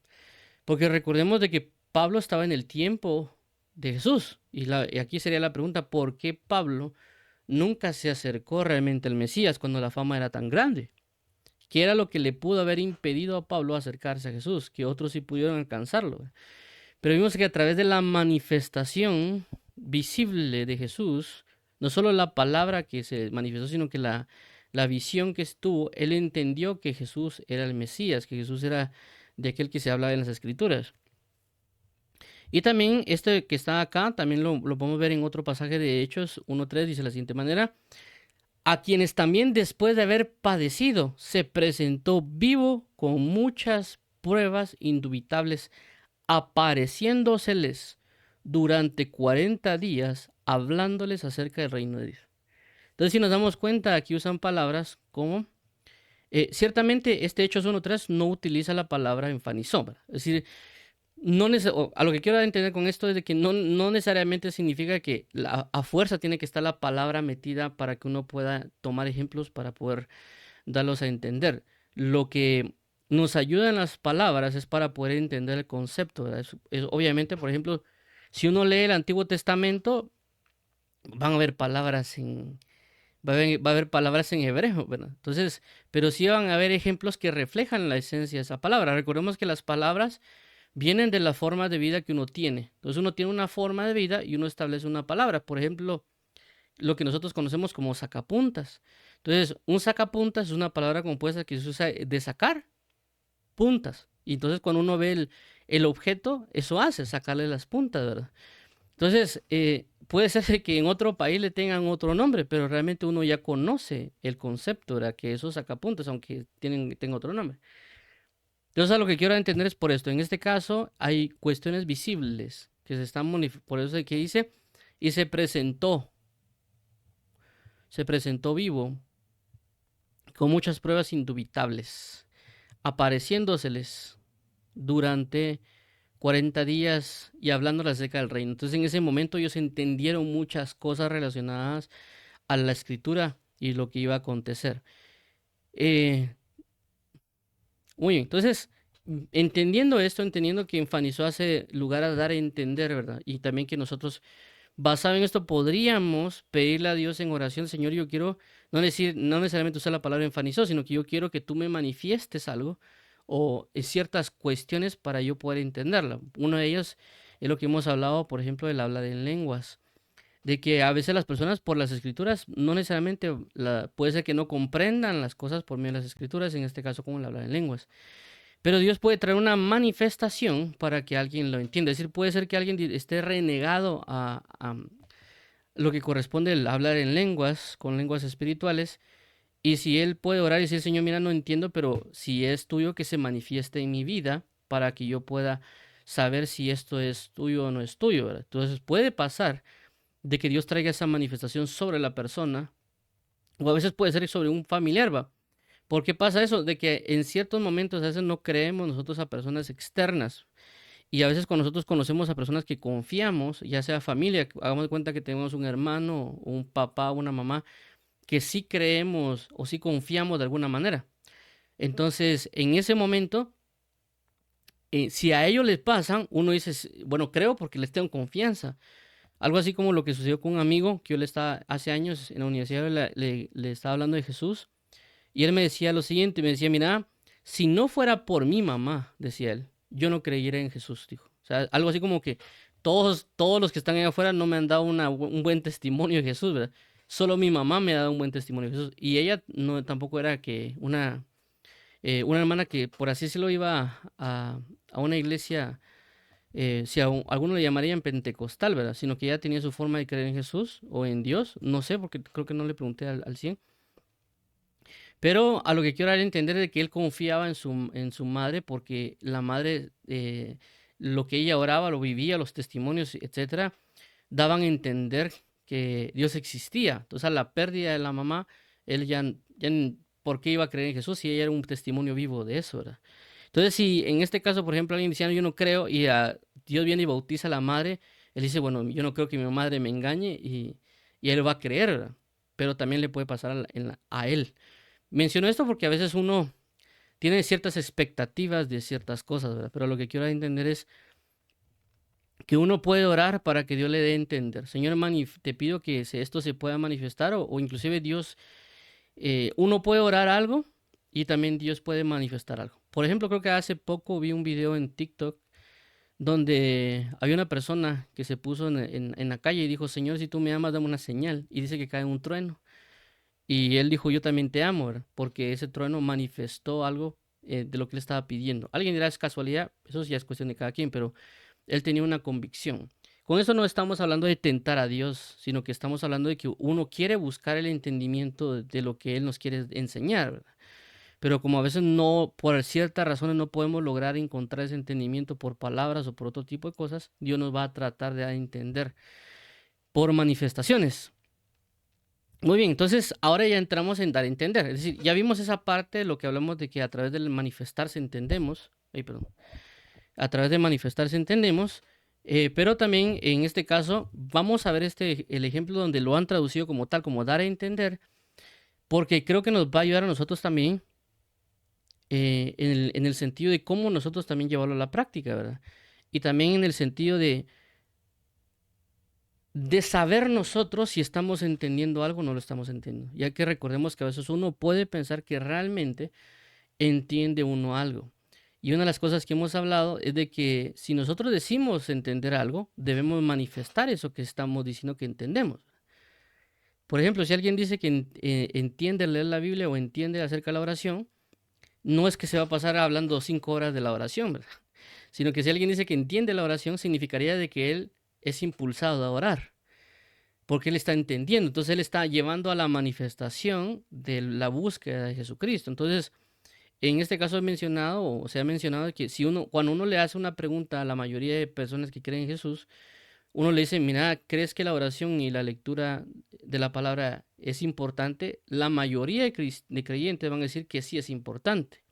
Porque recordemos de que Pablo estaba en el tiempo de Jesús. Y aquí sería la pregunta, ¿por qué Pablo nunca se acercó realmente al Mesías cuando la fama era tan grande? ¿Qué era lo que le pudo haber impedido a Pablo acercarse a Jesús? Que otros sí pudieron alcanzarlo, ¿verdad? Pero vimos que a través de la manifestación visible de Jesús, no solo la palabra que se manifestó, sino que la visión que estuvo, él entendió que Jesús era el Mesías, que Jesús era de aquel que se habla en las Escrituras. Y también este que está acá, también lo podemos ver en otro pasaje de Hechos 1:3, dice de la siguiente manera: a quienes también después de haber padecido, se presentó vivo con muchas pruebas indubitables, apareciéndoseles durante 40 días, hablándoles acerca del reino de Dios. Entonces, si nos damos cuenta, aquí usan palabras como Ciertamente, este Hechos 1:3 no utiliza la palabra enfanizó, ¿verdad? Es decir, a lo que quiero entender con esto es de que no necesariamente significa que a fuerza tiene que estar la palabra metida para que uno pueda tomar ejemplos para poder darlos a entender. Lo que nos ayuda en las palabras es para poder entender el concepto, ¿verdad? Obviamente, por ejemplo, si uno lee el Antiguo Testamento, van a haber palabras va a haber palabras en hebreo, ¿verdad? Entonces, pero sí van a haber ejemplos que reflejan la esencia de esa palabra. Recordemos que las palabras vienen de la forma de vida que uno tiene. Entonces uno tiene una forma de vida y uno establece una palabra. Por ejemplo, lo que nosotros conocemos como sacapuntas. Entonces, un sacapuntas es una palabra compuesta que se usa de sacar puntas. Y entonces cuando uno ve el objeto, eso hace, sacarle las puntas, ¿verdad? Entonces, puede ser que en otro país le tengan otro nombre, pero realmente uno ya conoce el concepto, ¿verdad? Que esos sacapuntas, aunque tengan otro nombre. Entonces, a lo que quiero entender es por esto. En este caso, hay cuestiones visibles que se están por eso es que dice, y se presentó vivo, con muchas pruebas indubitables, apareciéndoseles durante 40 días y hablando acerca del reino. Entonces, en ese momento ellos entendieron muchas cosas relacionadas a la escritura y lo que iba a acontecer. Muy bien, entonces, entendiendo esto, entendiendo que enfatizó hace lugar a dar a entender, ¿verdad? Y también que nosotros, basado en esto, podríamos pedirle a Dios en oración, Señor, yo quiero, no necesariamente usar la palabra enfatizó, sino que yo quiero que tú me manifiestes algo o ciertas cuestiones para yo poder entenderla. Uno de ellos es lo que hemos hablado, por ejemplo, del hablar en lenguas de que a veces las personas por las escrituras no necesariamente puede ser que no comprendan las cosas por medio de las escrituras, en este caso como el hablar en lenguas. Pero Dios puede traer una manifestación para que alguien lo entienda. Es decir, puede ser que alguien esté renegado a lo que corresponde al hablar en lenguas, con lenguas espirituales, y si él puede orar y decir, Señor, mira, no entiendo, pero si es tuyo, que se manifieste en mi vida para que yo pueda saber si esto es tuyo o no es tuyo, ¿verdad? Entonces puede pasar de que Dios traiga esa manifestación sobre la persona, o a veces puede ser sobre un familiar, ¿va? ¿Por qué pasa eso? De que en ciertos momentos a veces no creemos nosotros a personas externas. Y a veces cuando nosotros conocemos a personas que confiamos, ya sea familia, hagamos de cuenta que tenemos un hermano, un papá, una mamá, que sí creemos o sí confiamos de alguna manera. Entonces, en ese momento, si a ellos les pasan, uno dice, bueno, creo porque les tengo confianza. Algo así como lo que sucedió con un amigo que yo le estaba hace años en la universidad, le estaba hablando de Jesús y él me decía lo siguiente, me decía, mira, si no fuera por mi mamá, decía él, yo no creyera en Jesús, dijo. O sea, algo así como que todos los que están allá afuera no me han dado un buen testimonio de Jesús, ¿verdad? Solo mi mamá me ha dado un buen testimonio de Jesús. Y ella no tampoco era que una hermana que por así se lo iba a una iglesia si algunos le llamarían pentecostal, ¿verdad? Sino que ya tenía su forma de creer en Jesús o en Dios, no sé, porque creo que no le pregunté al 100. Pero a lo que quiero dar a entender es que él confiaba en su madre porque la madre, lo que ella oraba, lo vivía, los testimonios, etcétera, daban a entender que Dios existía. Entonces, a la pérdida de la mamá, él ¿por qué iba a creer en Jesús si ella era un testimonio vivo de eso, ¿verdad? Entonces, si en este caso, por ejemplo, alguien diciendo yo no creo y Dios viene y bautiza a la madre, él dice, bueno, yo no creo que mi madre me engañe y él va a creer, ¿verdad? Pero también le puede pasar a él. Menciono esto porque a veces uno tiene ciertas expectativas de ciertas cosas, ¿verdad? Pero lo que quiero entender es que uno puede orar para que Dios le dé a entender. Señor, te pido que esto se pueda manifestar o inclusive Dios, uno puede orar algo y también Dios puede manifestar algo. Por ejemplo, creo que hace poco vi un video en TikTok donde había una persona que se puso en la calle y dijo, Señor, si tú me amas, dame una señal. Y dice que cae un trueno. Y él dijo, yo también te amo, ¿verdad? Porque ese trueno manifestó algo de lo que él estaba pidiendo. Alguien dirá, es casualidad, eso ya es cuestión de cada quien, pero él tenía una convicción. Con eso no estamos hablando de tentar a Dios, sino que estamos hablando de que uno quiere buscar el entendimiento de lo que Él nos quiere enseñar, ¿verdad? Pero como a veces no, por ciertas razones no podemos lograr encontrar ese entendimiento por palabras o por otro tipo de cosas, Dios nos va a tratar de entender por manifestaciones. Muy bien, entonces ahora ya entramos en dar a entender. Es decir, ya vimos esa parte de lo que hablamos de que a través del manifestarse entendemos. Ay, perdón. A través de manifestarse entendemos. Pero también en este caso vamos a ver el ejemplo donde lo han traducido como tal, como dar a entender, porque creo que nos va a ayudar a nosotros también en el sentido de cómo nosotros también llevarlo a la práctica, ¿verdad? Y también en el sentido de saber nosotros si estamos entendiendo algo o no lo estamos entendiendo. Ya que recordemos que a veces uno puede pensar que realmente entiende uno algo. Y una de las cosas que hemos hablado es de que si nosotros decimos entender algo, debemos manifestar eso que estamos diciendo que entendemos. Por ejemplo, si alguien dice que entiende leer la Biblia o entiende acerca de la oración, no es que se va a pasar hablando 5 horas de la oración, ¿verdad? Sino que si alguien dice que entiende la oración, significaría de que él es impulsado a orar, porque él está entendiendo. Entonces él está llevando a la manifestación de la búsqueda de Jesucristo. Entonces, en este caso he mencionado, o se ha mencionado que si cuando uno le hace una pregunta a la mayoría de personas que creen en Jesús, uno le dice, mira, ¿crees que la oración y la lectura de la palabra es importante? La mayoría de creyentes van a decir que sí es importante,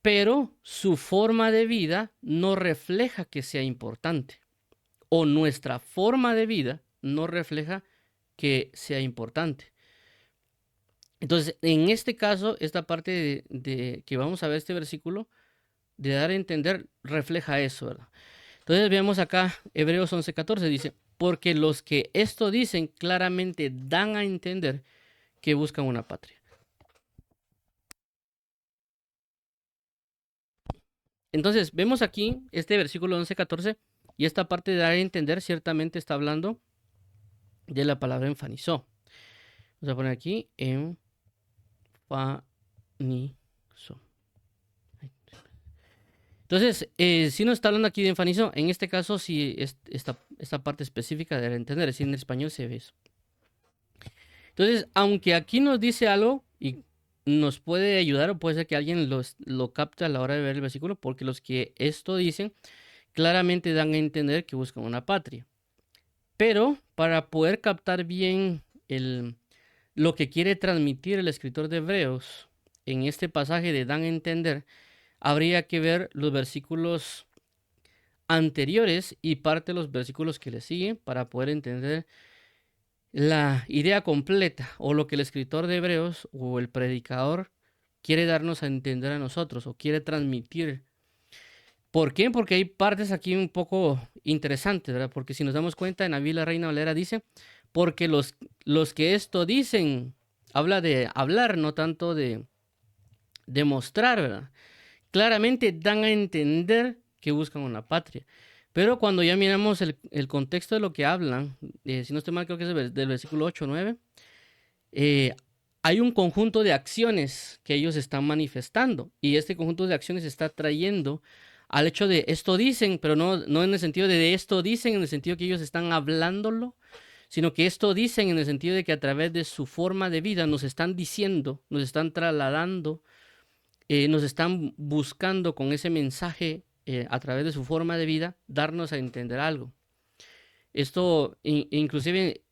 pero su forma de vida no refleja que sea importante, o nuestra forma de vida no refleja que sea importante. Entonces, en este caso, esta parte de que vamos a ver este versículo, de dar a entender, refleja eso, ¿verdad? Entonces, veamos acá, Hebreos 11:14 dice, porque los que esto dicen claramente dan a entender que buscan una patria. Entonces, vemos aquí este versículo 11:14 y esta parte de dar a entender ciertamente está hablando de la palabra enfanizó. Vamos a poner aquí enfanizó. Entonces, si no está hablando aquí de enfanizó, en este caso sí esta parte específica de dar a entender, es decir, en español se ve eso. Entonces, aunque aquí nos dice algo y nos puede ayudar o puede ser que alguien lo capte a la hora de ver el versículo, porque los que esto dicen claramente dan a entender que buscan una patria. Pero para poder captar bien lo que quiere transmitir el escritor de Hebreos en este pasaje de dan a entender, habría que ver los versículos anteriores y parte de los versículos que le siguen para poder entender la idea completa o lo que el escritor de Hebreos o el predicador quiere darnos a entender a nosotros o quiere transmitir. ¿Por qué? Porque hay partes aquí un poco interesantes, ¿verdad? Porque si nos damos cuenta, en la Biblia Reina Valera dice, porque los que esto dicen, habla de hablar, no tanto de demostrar, ¿verdad? Claramente dan a entender que buscan una patria. Pero cuando ya miramos el contexto de lo que hablan, si no estoy mal, creo que es del versículo 8 o 9, hay un conjunto de acciones que ellos están manifestando y este conjunto de acciones está trayendo al hecho de esto dicen, pero no en el sentido de esto dicen, en el sentido que ellos están hablándolo, sino que esto dicen en el sentido de que a través de su forma de vida nos están diciendo, nos están trasladando, nos están buscando con ese mensaje a través de su forma de vida, darnos a entender algo. Esto inclusive,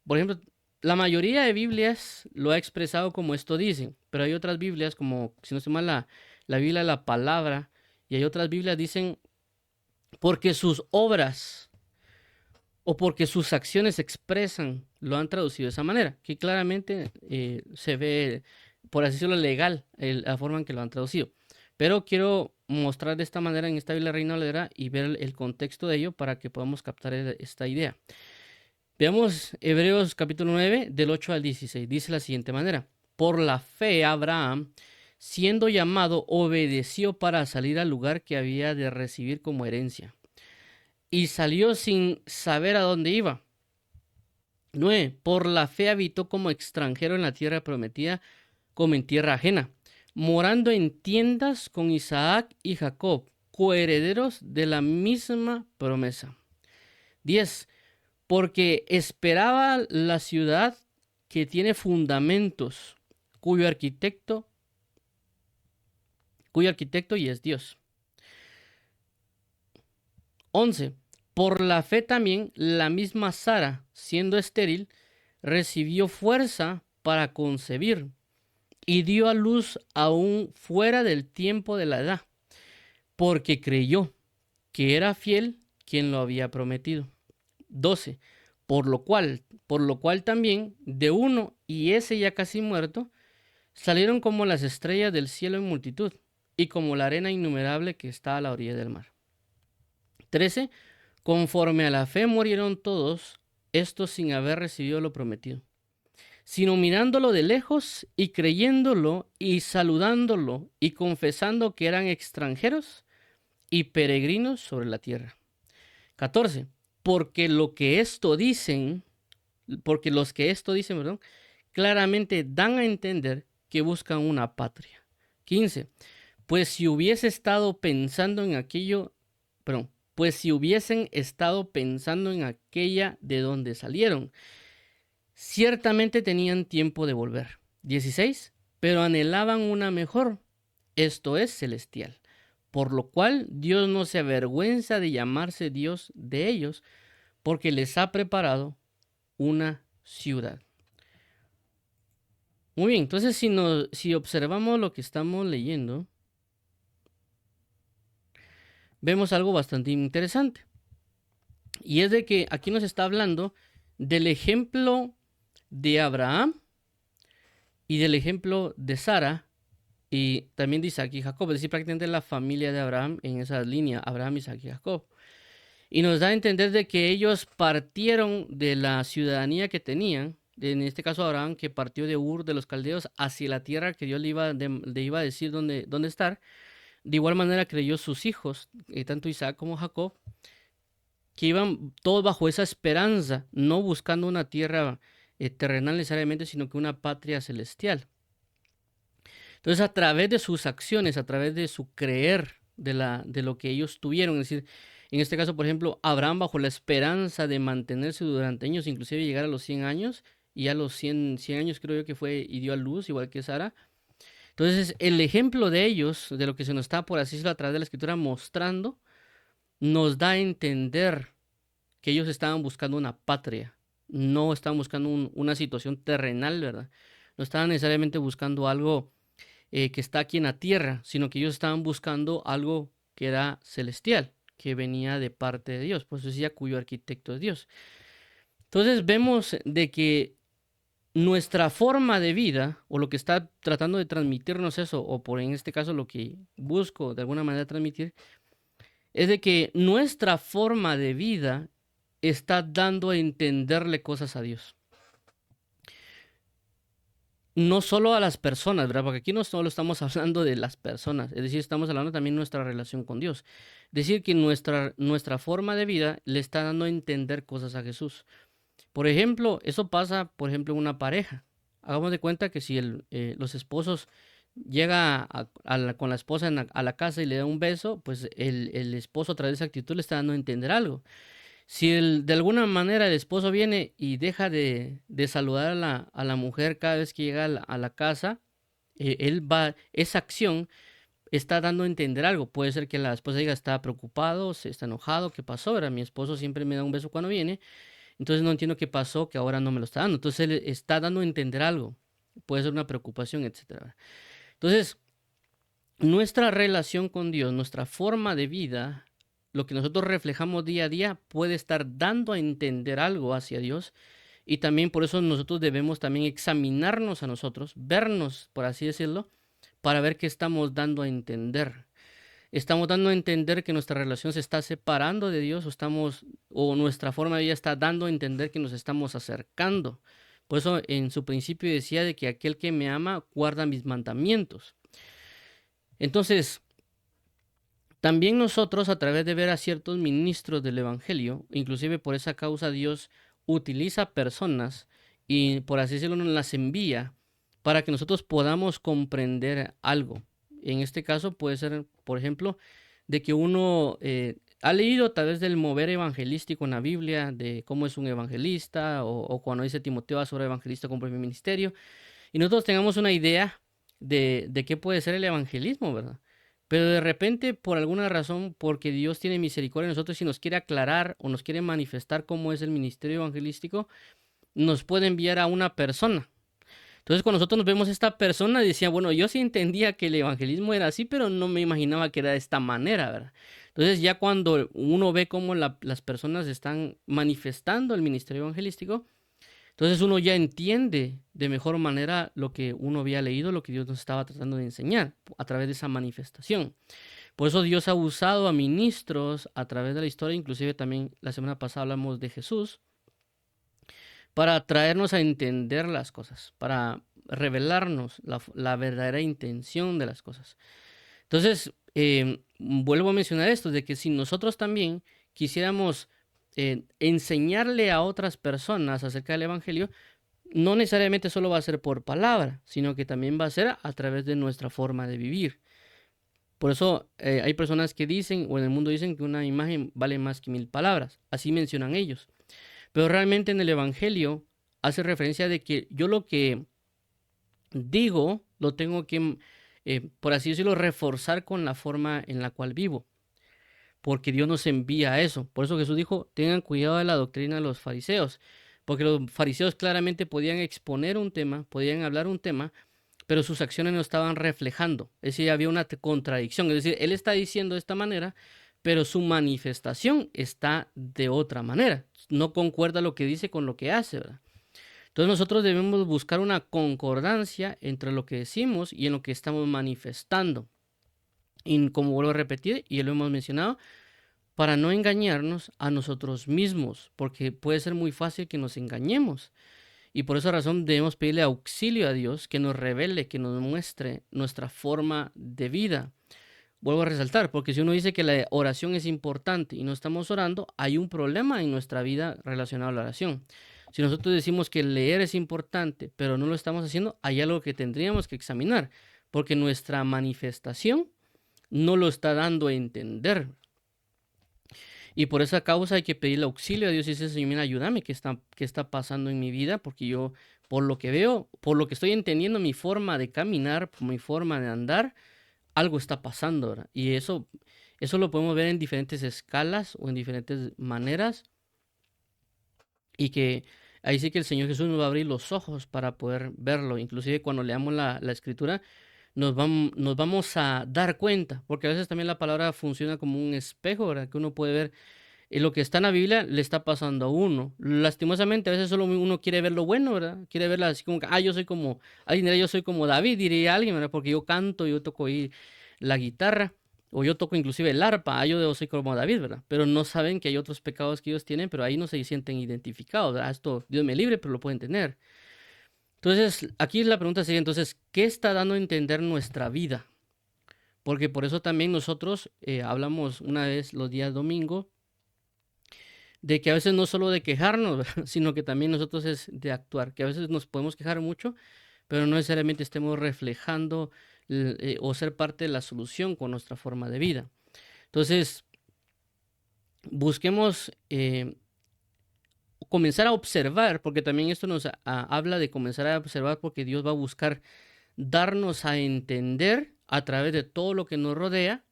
por ejemplo, la mayoría de Biblias lo ha expresado como esto dicen, pero hay otras Biblias, como si no se llama la Biblia de la palabra, y hay otras Biblias dicen porque sus obras o porque sus acciones expresan, lo han traducido de esa manera, que claramente se ve, por así decirlo, legal la forma en que lo han traducido. Pero quiero mostrar de esta manera en esta Biblia Reina Valera y ver el contexto de ello para que podamos captar esta idea. Veamos Hebreos capítulo 9, del 8 al 16. Dice de la siguiente manera. Por la fe Abraham, siendo llamado, obedeció para salir al lugar que había de recibir como herencia. Y salió sin saber a dónde iba. 9. Por la fe habitó como extranjero en la tierra prometida, como en tierra ajena, morando en tiendas con Isaac y Jacob, coherederos de la misma promesa. 10. Porque esperaba la ciudad que tiene fundamentos, cuyo arquitecto y es Dios. 11. Por la fe también la misma Sara, siendo estéril, recibió fuerza para concebir y dio a luz aún fuera del tiempo de la edad, porque creyó que era fiel quien lo había prometido. 12. Por lo cual también de uno, y ese ya casi muerto, salieron como las estrellas del cielo en multitud, y como la arena innumerable que está a la orilla del mar. 13. Conforme a la fe murieron todos, estos sin haber recibido lo prometido, sino mirándolo de lejos y creyéndolo y saludándolo y confesando que eran extranjeros y peregrinos sobre la tierra. 14. Porque los que esto dicen, claramente dan a entender que buscan una patria. 15. Pues si hubiesen estado pensando en aquella de donde salieron, ciertamente tenían tiempo de volver. 16. Pero anhelaban una mejor, esto es celestial, por lo cual Dios no se avergüenza de llamarse Dios de ellos, porque les ha preparado una ciudad. Muy bien, entonces si observamos lo que estamos leyendo, vemos algo bastante interesante. Y es de que aquí nos está hablando del ejemplo de Abraham y del ejemplo de Sara y también de Isaac y Jacob. Es decir, prácticamente la familia de Abraham en esa línea, Abraham, Isaac y Jacob. Y nos da a entender de que ellos partieron de la ciudadanía que tenían, en este caso Abraham, que partió de Ur de los Caldeos hacia la tierra que Dios le iba a decir dónde estar. De igual manera creyó sus hijos, tanto Isaac como Jacob, que iban todos bajo esa esperanza, no buscando una tierra terrenal necesariamente, sino que una patria celestial. Entonces, a través de sus acciones, a través de su creer, de lo que ellos tuvieron, es decir, en este caso, por ejemplo, Abraham bajo la esperanza de mantenerse durante años, inclusive llegar a los 100 años, y a los 100 años creo yo que fue y dio a luz, igual que Sara. Entonces, el ejemplo de ellos, de lo que se nos está, por así decirlo, a través de la Escritura mostrando, nos da a entender que ellos estaban buscando una patria, no estaban buscando una situación terrenal, ¿verdad? No estaban necesariamente buscando algo que está aquí en la tierra, sino que ellos estaban buscando algo que era celestial, que venía de parte de Dios, por eso decía cuyo arquitecto es Dios. Entonces vemos de que nuestra forma de vida, o lo que está tratando de transmitirnos eso, o por en este caso lo que busco de alguna manera transmitir, es de que nuestra forma de vida está dando a entenderle cosas a Dios. No solo a las personas, ¿verdad? Porque aquí no solo estamos hablando de las personas, es decir, estamos hablando también de nuestra relación con Dios. Es decir, que nuestra forma de vida le está dando a entender cosas a Jesús. Por ejemplo, eso pasa, por ejemplo, en una pareja. Hagamos de cuenta que si los esposos llega con la esposa a la casa y le da un beso, pues el esposo a través de esa actitud le está dando a entender algo. Si de alguna manera el esposo viene y deja de saludar a la mujer cada vez que llega a la casa, esa acción está dando a entender algo. Puede ser que la esposa diga está preocupado, se está enojado, ¿qué pasó? ¿Verdad? Mi esposo siempre me da un beso cuando viene, entonces no entiendo qué pasó, que ahora no me lo está dando. Entonces él está dando a entender algo. Puede ser una preocupación, etcétera. Entonces, nuestra relación con Dios, nuestra forma de vida, lo que nosotros reflejamos día a día puede estar dando a entender algo hacia Dios, y también por eso nosotros debemos también examinarnos a nosotros, vernos, por así decirlo, para ver qué estamos dando a entender. Estamos dando a entender que nuestra relación se está separando de Dios, o nuestra forma de vida está dando a entender que nos estamos acercando. Por eso en su principio decía de que aquel que me ama guarda mis mandamientos. Entonces, también nosotros, a través de ver a ciertos ministros del Evangelio, inclusive por esa causa Dios utiliza personas y, por así decirlo, nos las envía para que nosotros podamos comprender algo. En este caso puede ser, por ejemplo, de que uno ha leído a través del mover evangelístico en la Biblia, de cómo es un evangelista, o cuando dice Timoteo sobre evangelista con propio ministerio, y nosotros tengamos una idea de qué puede ser el evangelismo, ¿verdad? Pero de repente, por alguna razón, porque Dios tiene misericordia de nosotros y nos quiere aclarar o nos quiere manifestar cómo es el ministerio evangelístico, nos puede enviar a una persona. Entonces, cuando nosotros nos vemos a esta persona, decía, bueno, yo sí entendía que el evangelismo era así, pero no me imaginaba que era de esta manera, ¿verdad? Entonces, ya cuando uno ve cómo las personas están manifestando el ministerio evangelístico, entonces uno ya entiende de mejor manera lo que uno había leído, lo que Dios nos estaba tratando de enseñar a través de esa manifestación. Por eso Dios ha usado a ministros a través de la historia, inclusive también la semana pasada hablamos de Jesús, para traernos a entender las cosas, para revelarnos la verdadera intención de las cosas. Entonces, vuelvo a mencionar esto, de que si nosotros también quisiéramos enseñarle a otras personas acerca del Evangelio, no necesariamente solo va a ser por palabra, sino que también va a ser a través de nuestra forma de vivir. Por eso hay personas que dicen, o en el mundo dicen, que una imagen vale más que 1000 palabras. Así mencionan ellos. Pero realmente en el Evangelio hace referencia de que yo lo que digo lo tengo que, por así decirlo, reforzar con la forma en la cual vivo. Porque Dios nos envía a eso. Por eso Jesús dijo, tengan cuidado de la doctrina de los fariseos. Porque los fariseos claramente podían exponer un tema, podían hablar un tema, pero sus acciones no estaban reflejando. Es decir, había una contradicción. Es decir, él está diciendo de esta manera, pero su manifestación está de otra manera. No concuerda lo que dice con lo que hace, ¿verdad? Entonces nosotros debemos buscar una concordancia entre lo que decimos y en lo que estamos manifestando. Y como vuelvo a repetir, y lo hemos mencionado, para no engañarnos a nosotros mismos, porque puede ser muy fácil que nos engañemos. Y por esa razón debemos pedirle auxilio a Dios, que nos revele, que nos muestre nuestra forma de vida. Vuelvo a resaltar, porque si uno dice que la oración es importante y no estamos orando, hay un problema en nuestra vida relacionado a la oración. Si nosotros decimos que leer es importante, pero no lo estamos haciendo, hay algo que tendríamos que examinar, porque nuestra manifestación no lo está dando a entender. Y por esa causa hay que pedirle auxilio a Dios y decir, Señor, mira, ayúdame, ¿qué está pasando en mi vida? Porque yo, por lo que veo, por lo que estoy entendiendo, mi forma de caminar, mi forma de andar, algo está pasando, ¿verdad? Y eso lo podemos ver en diferentes escalas o en diferentes maneras. Y que ahí sí que el Señor Jesús nos va a abrir los ojos para poder verlo. Inclusive cuando leamos la escritura, nos vamos a dar cuenta, porque a veces también la palabra funciona como un espejo, ¿verdad? Que uno puede ver lo que está en la Biblia le está pasando a uno. Lastimosamente, a veces solo uno quiere ver lo bueno, ¿verdad? Quiere verla así como que, yo soy como, alguien diría, yo soy como David, diría alguien, ¿verdad? Porque yo canto, yo toco ahí la guitarra, o yo toco inclusive el arpa, yo soy como David, ¿verdad? Pero no saben que hay otros pecados que ellos tienen, pero ahí no se sienten identificados, ¿verdad? Esto, Dios me libre, pero lo pueden tener. Entonces, aquí la pregunta sería, entonces, ¿qué está dando a entender nuestra vida? Porque por eso también nosotros hablamos una vez los días domingo, de que a veces no solo de quejarnos, ¿verdad? Sino que también nosotros es de actuar, que a veces nos podemos quejar mucho, pero no necesariamente estemos reflejando o ser parte de la solución con nuestra forma de vida. Entonces, busquemos comenzar a observar, porque también esto nos habla de comenzar a observar, porque Dios va a buscar darnos a entender a través de todo lo que nos rodea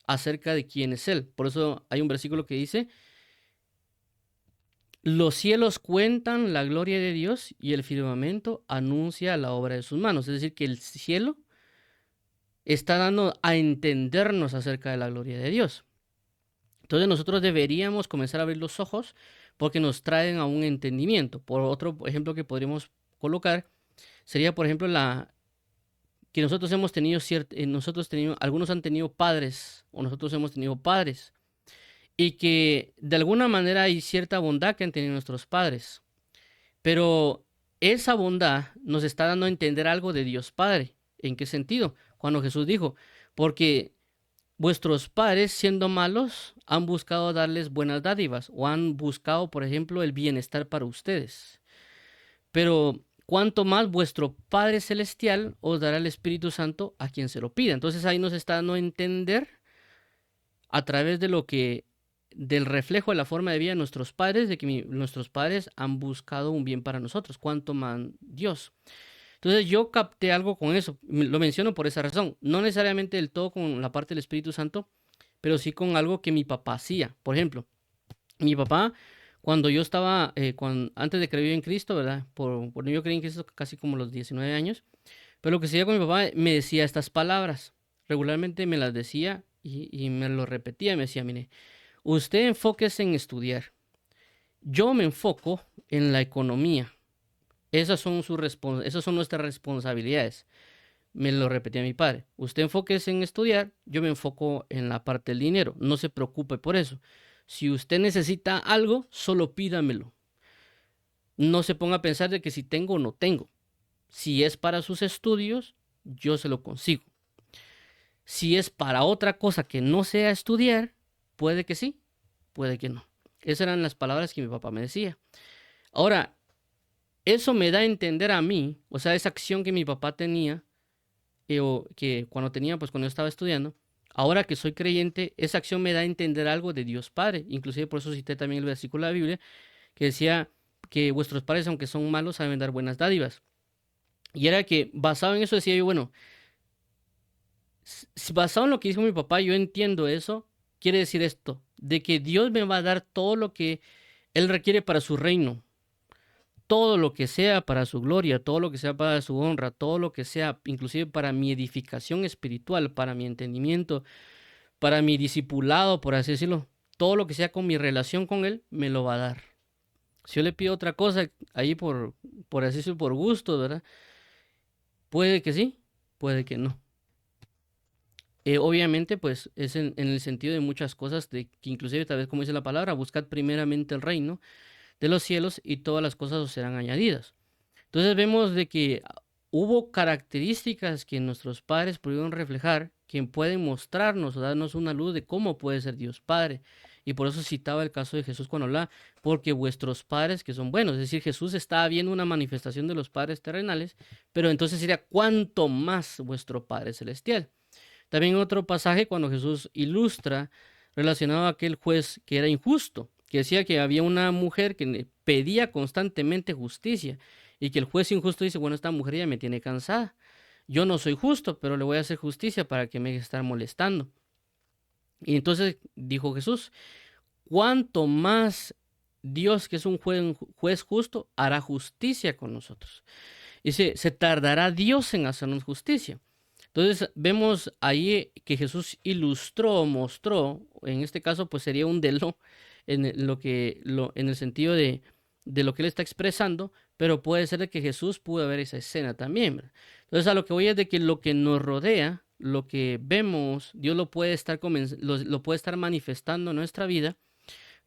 acerca de quién es Él. Por eso hay un versículo que dice, los cielos cuentan la gloria de Dios y el firmamento anuncia la obra de sus manos. Es decir, que el cielo está dando a entendernos acerca de la gloria de Dios. Entonces nosotros deberíamos comenzar a abrir los ojos porque nos traen a un entendimiento. Por otro ejemplo que podríamos colocar sería, por ejemplo, que nosotros hemos tenido algunos han tenido padres o nosotros hemos tenido padres. Y que de alguna manera hay cierta bondad que han tenido nuestros padres. Pero esa bondad nos está dando a entender algo de Dios Padre. ¿En qué sentido? Cuando Jesús dijo, porque vuestros padres, siendo malos, han buscado darles buenas dádivas o han buscado, por ejemplo, el bienestar para ustedes. Pero cuanto más vuestro Padre Celestial os dará el Espíritu Santo a quien se lo pida. Entonces ahí nos está dando a entender a través de del reflejo de la forma de vida de nuestros padres, de que nuestros padres han buscado un bien para nosotros, cuanto más Dios. Entonces yo capté algo con eso, lo menciono por esa razón, no necesariamente del todo con la parte del Espíritu Santo, pero sí con algo que mi papá hacía. Por ejemplo, mi papá, Cuando yo estaba, antes de creer en Cristo, ¿verdad? Yo creí en Cristo casi como los 19 años. Pero lo que hacía con mi papá, me decía estas palabras. Regularmente me las decía y me lo repetía. Me decía, mire, usted enfóquese en estudiar. Yo me enfoco en la economía. Esas son nuestras responsabilidades. Me lo repetía mi padre. Usted enfóquese en estudiar, yo me enfoco en la parte del dinero. No se preocupe por eso. Si usted necesita algo, solo pídamelo. No se ponga a pensar de que si tengo o no tengo. Si es para sus estudios, yo se lo consigo. Si es para otra cosa que no sea estudiar, puede que sí, puede que no. Esas eran las palabras que mi papá me decía. Ahora, eso me da a entender a mí, o sea, esa acción que mi papá tenía, o que cuando yo estaba estudiando, ahora que soy creyente, esa acción me da a entender algo de Dios Padre. Inclusive por eso cité también el versículo de la Biblia que decía que vuestros padres, aunque son malos, saben dar buenas dádivas. Y era que basado en eso decía yo, bueno, basado en lo que dijo mi papá, yo entiendo eso. Quiere decir esto, de que Dios me va a dar todo lo que Él requiere para su reino. Todo lo que sea para su gloria, todo lo que sea para su honra, todo lo que sea inclusive para mi edificación espiritual, para mi entendimiento, para mi discipulado, por así decirlo. Todo lo que sea con mi relación con Él, me lo va a dar. Si yo le pido otra cosa ahí por así decirlo, por gusto, ¿verdad? Puede que sí, puede que no. Obviamente, pues es en el sentido de muchas cosas, de que inclusive tal vez como dice la palabra, buscad primeramente el reino de los cielos y todas las cosas os serán añadidas. Entonces vemos de que hubo características que nuestros padres pudieron reflejar, que pueden mostrarnos o darnos una luz de cómo puede ser Dios Padre. Y por eso citaba el caso de Jesús cuando hablaba, porque vuestros padres que son buenos, es decir, Jesús estaba viendo una manifestación de los padres terrenales, pero entonces sería cuánto más vuestro Padre Celestial. También otro pasaje cuando Jesús ilustra relacionado a aquel juez que era injusto, que decía que había una mujer que pedía constantemente justicia y que el juez injusto dice, bueno, esta mujer ya me tiene cansada. Yo no soy justo, pero le voy a hacer justicia para que me deje estar molestando. Y entonces dijo Jesús, cuanto más Dios, que es un juez justo, hará justicia con nosotros. Dice, se tardará Dios en hacernos justicia. Entonces vemos ahí que Jesús ilustró, mostró, en este caso pues sería un delo en en el sentido de lo que él está expresando, pero puede ser de que Jesús pudo ver esa escena también, ¿verdad? Entonces a lo que voy es de que lo que nos rodea, lo que vemos, Dios lo puede lo puede estar manifestando en nuestra vida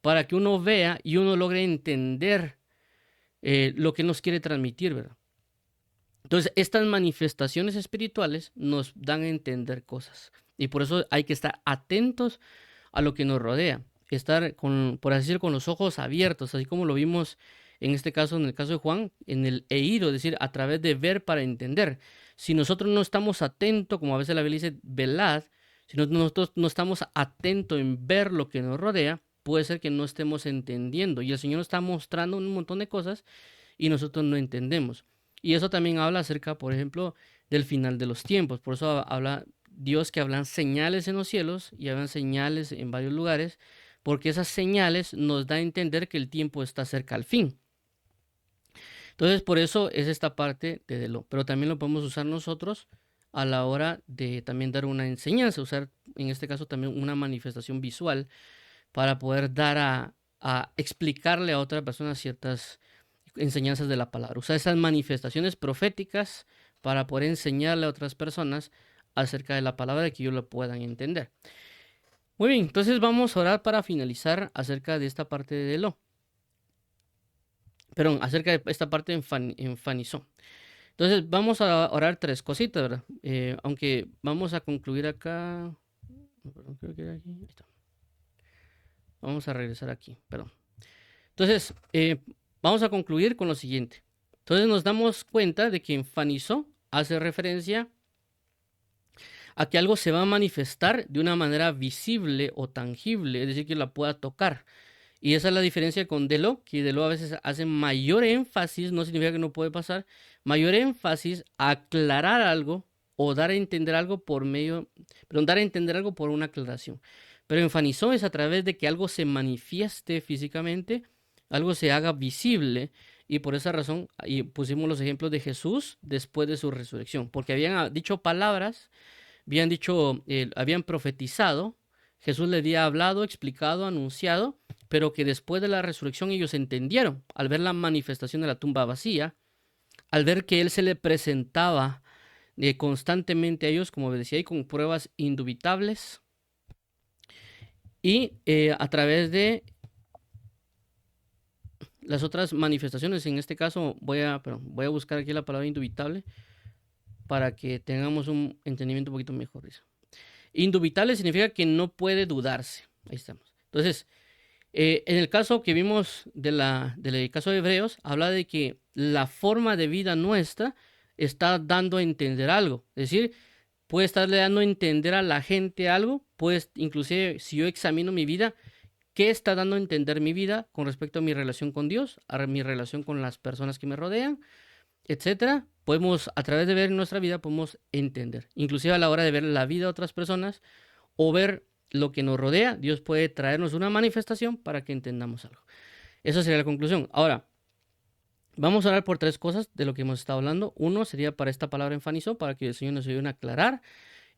para que uno vea y uno logre entender lo que nos quiere transmitir, ¿verdad? Entonces, estas manifestaciones espirituales nos dan a entender cosas. Y por eso hay que estar atentos a lo que nos rodea. Estar, por así decirlo, con los ojos abiertos, así como lo vimos en este caso, en el caso de Juan, en el oído, es decir, a través de ver para entender. Si nosotros no estamos atentos, como a veces la Biblia dice, velad, si nosotros no estamos atentos en ver lo que nos rodea, puede ser que no estemos entendiendo. Y el Señor nos está mostrando un montón de cosas y nosotros no entendemos. Y eso también habla acerca, por ejemplo, del final de los tiempos. Por eso habla Dios que hablan señales en los cielos y hablan señales en varios lugares, porque esas señales nos da a entender que el tiempo está cerca al fin. Entonces, por eso es esta parte de Delo. Pero también lo podemos usar nosotros a la hora de también dar una enseñanza, usar en este caso también una manifestación visual para poder dar a explicarle a otra persona ciertas enseñanzas de la palabra. Usar esas manifestaciones proféticas para poder enseñarle a otras personas acerca de la palabra, de que ellos lo puedan entender. Muy bien, entonces vamos a orar para finalizar acerca de esta parte de Delo. Perdón, acerca de esta parte en Fanizó. Entonces vamos a orar tres cositas, ¿verdad? Aunque vamos a concluir acá. Perdón, creo que era aquí. Ahí está. Vamos a regresar aquí, perdón. Entonces, vamos a concluir con lo siguiente. Entonces nos damos cuenta de que en Fanizó hace referencia a que algo se va a manifestar de una manera visible o tangible, es decir, que la pueda tocar. Y esa es la diferencia con Delo, que Delo a veces hace mayor énfasis, no significa que no puede pasar, mayor énfasis a aclarar algo o dar a entender algo dar a entender algo por una aclaración. Pero en Fanizó es a través de que algo se manifieste físicamente algo se haga visible. Y por esa razón y pusimos los ejemplos de Jesús después de su resurrección, porque habían dicho palabras, habían profetizado, Jesús le había hablado, explicado, anunciado, pero que después de la resurrección ellos entendieron, al ver la manifestación de la tumba vacía, al ver que Él se le presentaba constantemente a ellos, como decía, y con pruebas indubitables, y a través de las otras manifestaciones, en este caso voy a buscar aquí la palabra indubitable para que tengamos un entendimiento un poquito mejor. Indubitable significa que no puede dudarse. Ahí estamos. Entonces, en el caso que vimos del caso de Hebreos, habla de que la forma de vida nuestra está dando a entender algo. Es decir, puede estarle dando a entender a la gente algo. Pues, inclusive, si yo examino mi vida, ¿qué está dando a entender mi vida con respecto a mi relación con Dios, a mi relación con las personas que me rodean, etcétera? Podemos, a través de ver nuestra vida, podemos entender. Inclusive a la hora de ver la vida de otras personas o ver lo que nos rodea, Dios puede traernos una manifestación para que entendamos algo. Esa sería la conclusión. Ahora, vamos a hablar por 3 cosas de lo que hemos estado hablando. Uno sería para esta palabra enfatizó, para que el Señor nos ayude a aclarar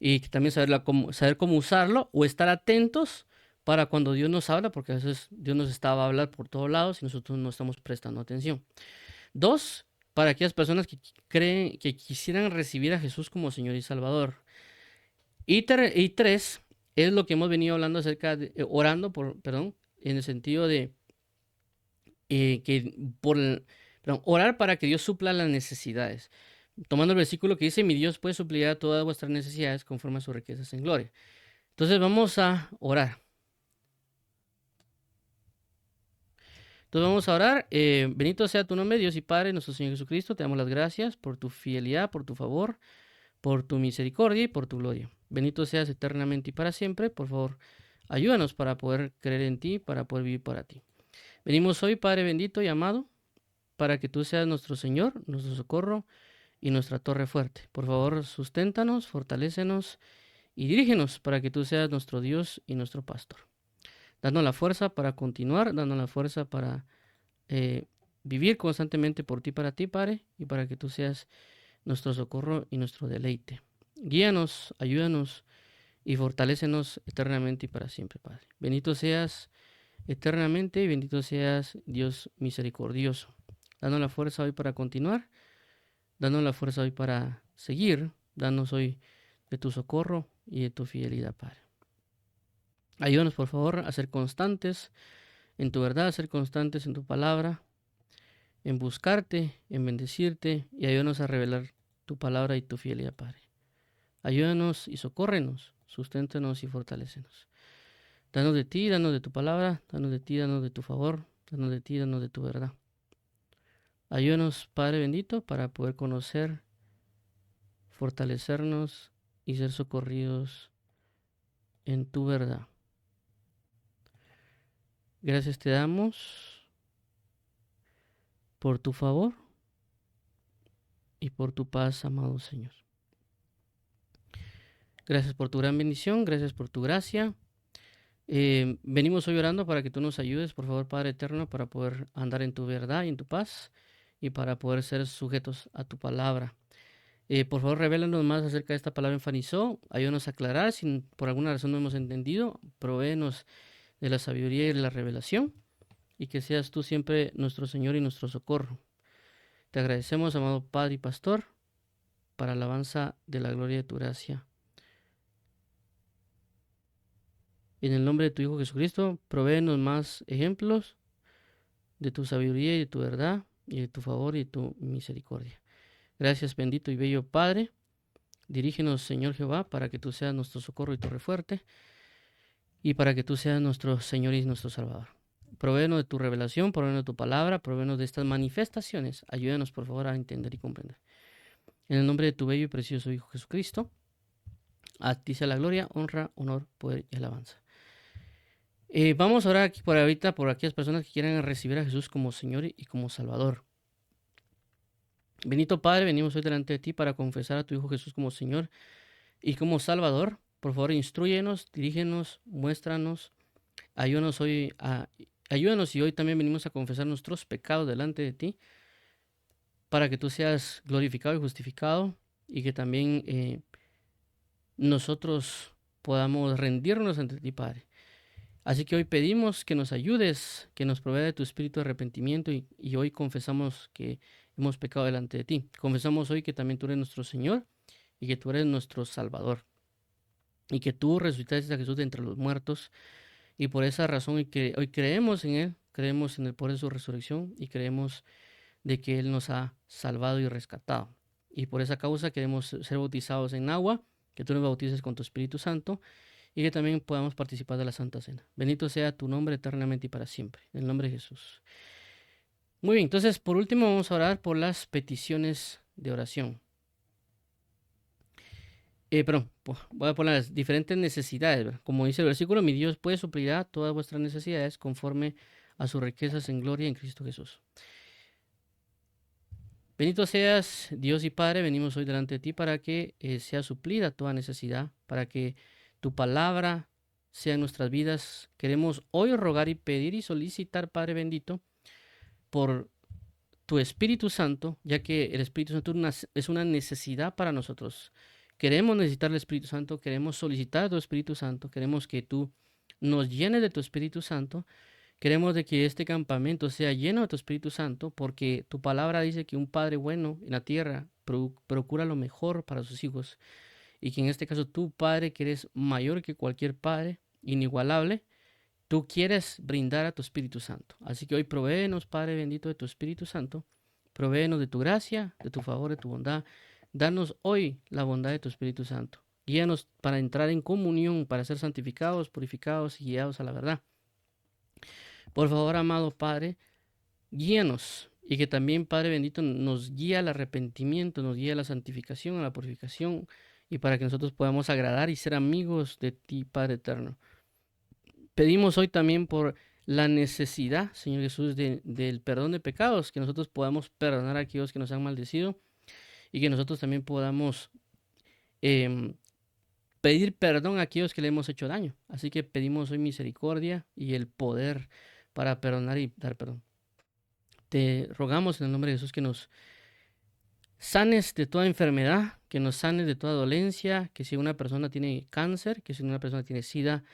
y también saber cómo usarlo o estar atentos para cuando Dios nos habla, porque a veces Dios nos estaba a hablar por todos lados y nosotros no estamos prestando atención. 2, para aquellas personas que creen que quisieran recibir a Jesús como Señor y Salvador. Y 3, es lo que hemos venido hablando acerca de, en el sentido de orar para que Dios supla las necesidades. Tomando el versículo que dice, mi Dios puede suplir todas vuestras necesidades conforme a sus riquezas en gloria. Entonces vamos a orar. Bendito sea tu nombre, Dios y Padre, nuestro Señor Jesucristo. Te damos las gracias por tu fidelidad, por tu favor, por tu misericordia y por tu gloria. Bendito seas eternamente y para siempre. Por favor, ayúdanos para poder creer en ti, para poder vivir para ti. Venimos hoy, Padre bendito y amado, para que tú seas nuestro Señor, nuestro socorro y nuestra torre fuerte. Por favor, susténtanos, fortalécenos y dirígenos para que tú seas nuestro Dios y nuestro pastor. Danos la fuerza para continuar, danos la fuerza para vivir constantemente por ti, para ti, Padre, y para que tú seas nuestro socorro y nuestro deleite. Guíanos, ayúdanos y fortalécenos eternamente y para siempre, Padre. Bendito seas eternamente y bendito seas, Dios misericordioso. Danos la fuerza hoy para continuar, danos la fuerza hoy para seguir, danos hoy de tu socorro y de tu fidelidad, Padre. Ayúdanos, por favor, a ser constantes en tu verdad, a ser constantes en tu palabra, en buscarte, en bendecirte y ayúdanos a revelar tu palabra y tu fidelidad, Padre. Ayúdanos y socórrenos, susténtanos y fortalécenos. Danos de ti, danos de tu palabra, danos de ti, danos de tu favor, danos de ti, danos de tu verdad. Ayúdanos, Padre bendito, para poder conocer, fortalecernos y ser socorridos en tu verdad. Gracias te damos por tu favor y por tu paz, amado Señor. Gracias por tu gran bendición, gracias por tu gracia. Venimos hoy orando para que tú nos ayudes, por favor, Padre eterno, para poder andar en tu verdad y en tu paz y para poder ser sujetos a tu palabra. Por favor, revélanos más acerca de esta palabra enfatizó, ayúdanos a aclarar si por alguna razón no hemos entendido, provéenos de la sabiduría y de la revelación y que seas tú siempre nuestro Señor y nuestro socorro. Te agradecemos, amado Padre y Pastor, para alabanza de la gloria de tu gracia. En el nombre de tu Hijo Jesucristo, provéenos más ejemplos de tu sabiduría y de tu verdad y de tu favor y de tu misericordia. Gracias, bendito y bello Padre. Dirígenos, Señor Jehová, para que tú seas nuestro socorro y torre fuerte y para que tú seas nuestro Señor y nuestro Salvador. Provéenos de tu revelación, provéenos de tu palabra, provéenos de estas manifestaciones. Ayúdanos, por favor, a entender y comprender. En el nombre de tu bello y precioso Hijo Jesucristo, a ti sea la gloria, honra, honor, poder y alabanza. Vamos a orar aquí por ahorita por aquellas personas que quieran recibir a Jesús como Señor y como Salvador. Bendito Padre, venimos hoy delante de ti para confesar a tu Hijo Jesús como Señor y como Salvador. Por favor, instrúyenos, dirígenos, muéstranos, ayúdanos hoy a Ayúdanos y hoy también venimos a confesar nuestros pecados delante de ti para que tú seas glorificado y justificado y que también nosotros podamos rendirnos ante ti, Padre. Así que hoy pedimos que nos ayudes, que nos provea de tu espíritu de arrepentimiento y hoy confesamos que hemos pecado delante de ti. Confesamos hoy que también tú eres nuestro Señor y que tú eres nuestro Salvador y que tú resucitaste a Jesús de entre los muertos y por esa razón hoy creemos en Él, creemos en el poder de su resurrección y creemos de que Él nos ha salvado y rescatado. Y por esa causa queremos ser bautizados en agua, que tú nos bautices con tu Espíritu Santo y que también podamos participar de la Santa Cena. Bendito sea tu nombre eternamente y para siempre. En el nombre de Jesús. Muy bien, entonces por último vamos a orar por las peticiones de oración. Voy a poner las diferentes necesidades, ¿verdad? Como dice el versículo, mi Dios pues suplirá todas vuestras necesidades conforme a sus riquezas en gloria en Cristo Jesús. Bendito seas, Dios y Padre, venimos hoy delante de ti para que sea suplida toda necesidad, para que tu palabra sea en nuestras vidas. Queremos hoy rogar y pedir y solicitar, Padre bendito, por tu Espíritu Santo, ya que el Espíritu Santo es una necesidad para nosotros. Queremos necesitar el Espíritu Santo, queremos solicitar a tu Espíritu Santo, queremos que tú nos llenes de tu Espíritu Santo. Queremos de que este campamento sea lleno de tu Espíritu Santo, porque tu palabra dice que un padre bueno en la tierra procura lo mejor para sus hijos. Y que en este caso tú, Padre, que eres mayor que cualquier padre, inigualable, tú quieres brindar a tu Espíritu Santo. Así que hoy provéenos, Padre bendito, de tu Espíritu Santo. Provéenos de tu gracia, de tu favor, de tu bondad. Danos hoy la bondad de tu Espíritu Santo. Guíanos para entrar en comunión, para ser santificados, purificados y guiados a la verdad. Por favor, amado Padre, guíanos y que también, Padre bendito, nos guíe al arrepentimiento, nos guíe a la santificación, a la purificación y para que nosotros podamos agradar y ser amigos de ti, Padre eterno. Pedimos hoy también por la necesidad, Señor Jesús, del perdón de pecados, que nosotros podamos perdonar a aquellos que nos han maldecido y que nosotros también podamos pedir perdón a aquellos que le hemos hecho daño. Así que pedimos hoy misericordia y el poder para perdonar y dar perdón. Te rogamos en el nombre de Jesús que nos sanes de toda enfermedad, que nos sanes de toda dolencia, que si una persona tiene cáncer, que si una persona tiene SIDA,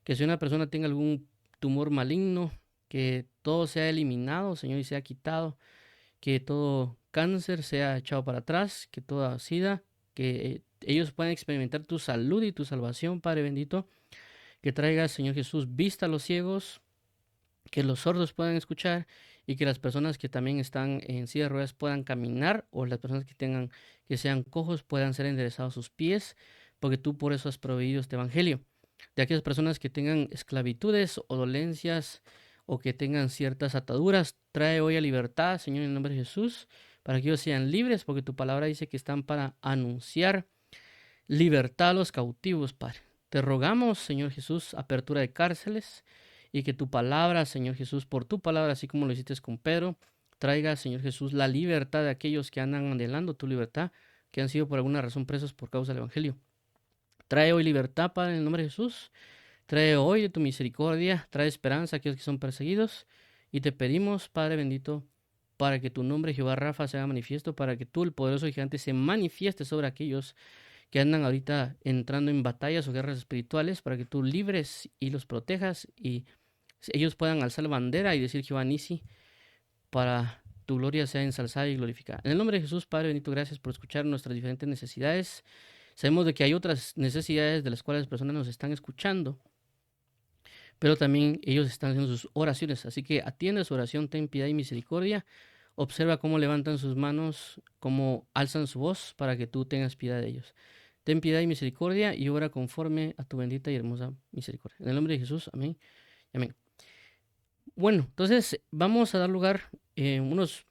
que si una persona tenga algún tumor maligno, que todo sea eliminado, Señor, y sea quitado, que todo cáncer sea echado para atrás, que toda SIDA, que ellos puedan experimentar tu salud y tu salvación, Padre bendito, que traiga, Señor Jesús, vista a los ciegos, que los sordos puedan escuchar y que las personas que también están en silla de ruedas puedan caminar o las personas que sean cojos puedan ser enderezados sus pies, porque tú por eso has proveído este evangelio. De aquellas personas que tengan esclavitudes o dolencias o que tengan ciertas ataduras, trae hoy a libertad, Señor, en el nombre de Jesús, para que ellos sean libres, porque tu palabra dice que están para anunciar libertad a los cautivos, Padre. Te rogamos, Señor Jesús, apertura de cárceles y que tu palabra, Señor Jesús, por tu palabra, así como lo hiciste con Pedro, traiga, Señor Jesús, la libertad de aquellos que andan anhelando tu libertad, que han sido por alguna razón presos por causa del Evangelio. Trae hoy libertad, Padre, en el nombre de Jesús. Trae hoy de tu misericordia, trae esperanza a aquellos que son perseguidos. Y te pedimos, Padre bendito, para que tu nombre, Jehová Rafa, sea manifiesto, para que tú, el poderoso gigante, se manifieste sobre aquellos que andan ahorita entrando en batallas o guerras espirituales, para que tú libres y los protejas y ellos puedan alzar la bandera y decir Jehová Nisi, para tu gloria sea ensalzada y glorificada. En el nombre de Jesús, Padre bendito, gracias por escuchar nuestras diferentes necesidades. Sabemos de que hay otras necesidades de las cuales las personas nos están escuchando, pero también ellos están haciendo sus oraciones. Así que atiende su oración, ten piedad y misericordia. Observa cómo levantan sus manos, cómo alzan su voz para que tú tengas piedad de ellos. Ten piedad y misericordia y obra conforme a tu bendita y hermosa misericordia. En el nombre de Jesús, amén. Amén. Bueno, entonces vamos a dar lugar unos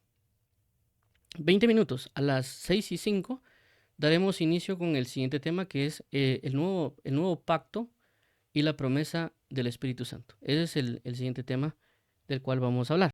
20 minutos. A las 6:05 daremos inicio con el siguiente tema, que es el nuevo pacto y la promesa del Espíritu Santo. Ese es el siguiente tema del cual vamos a hablar.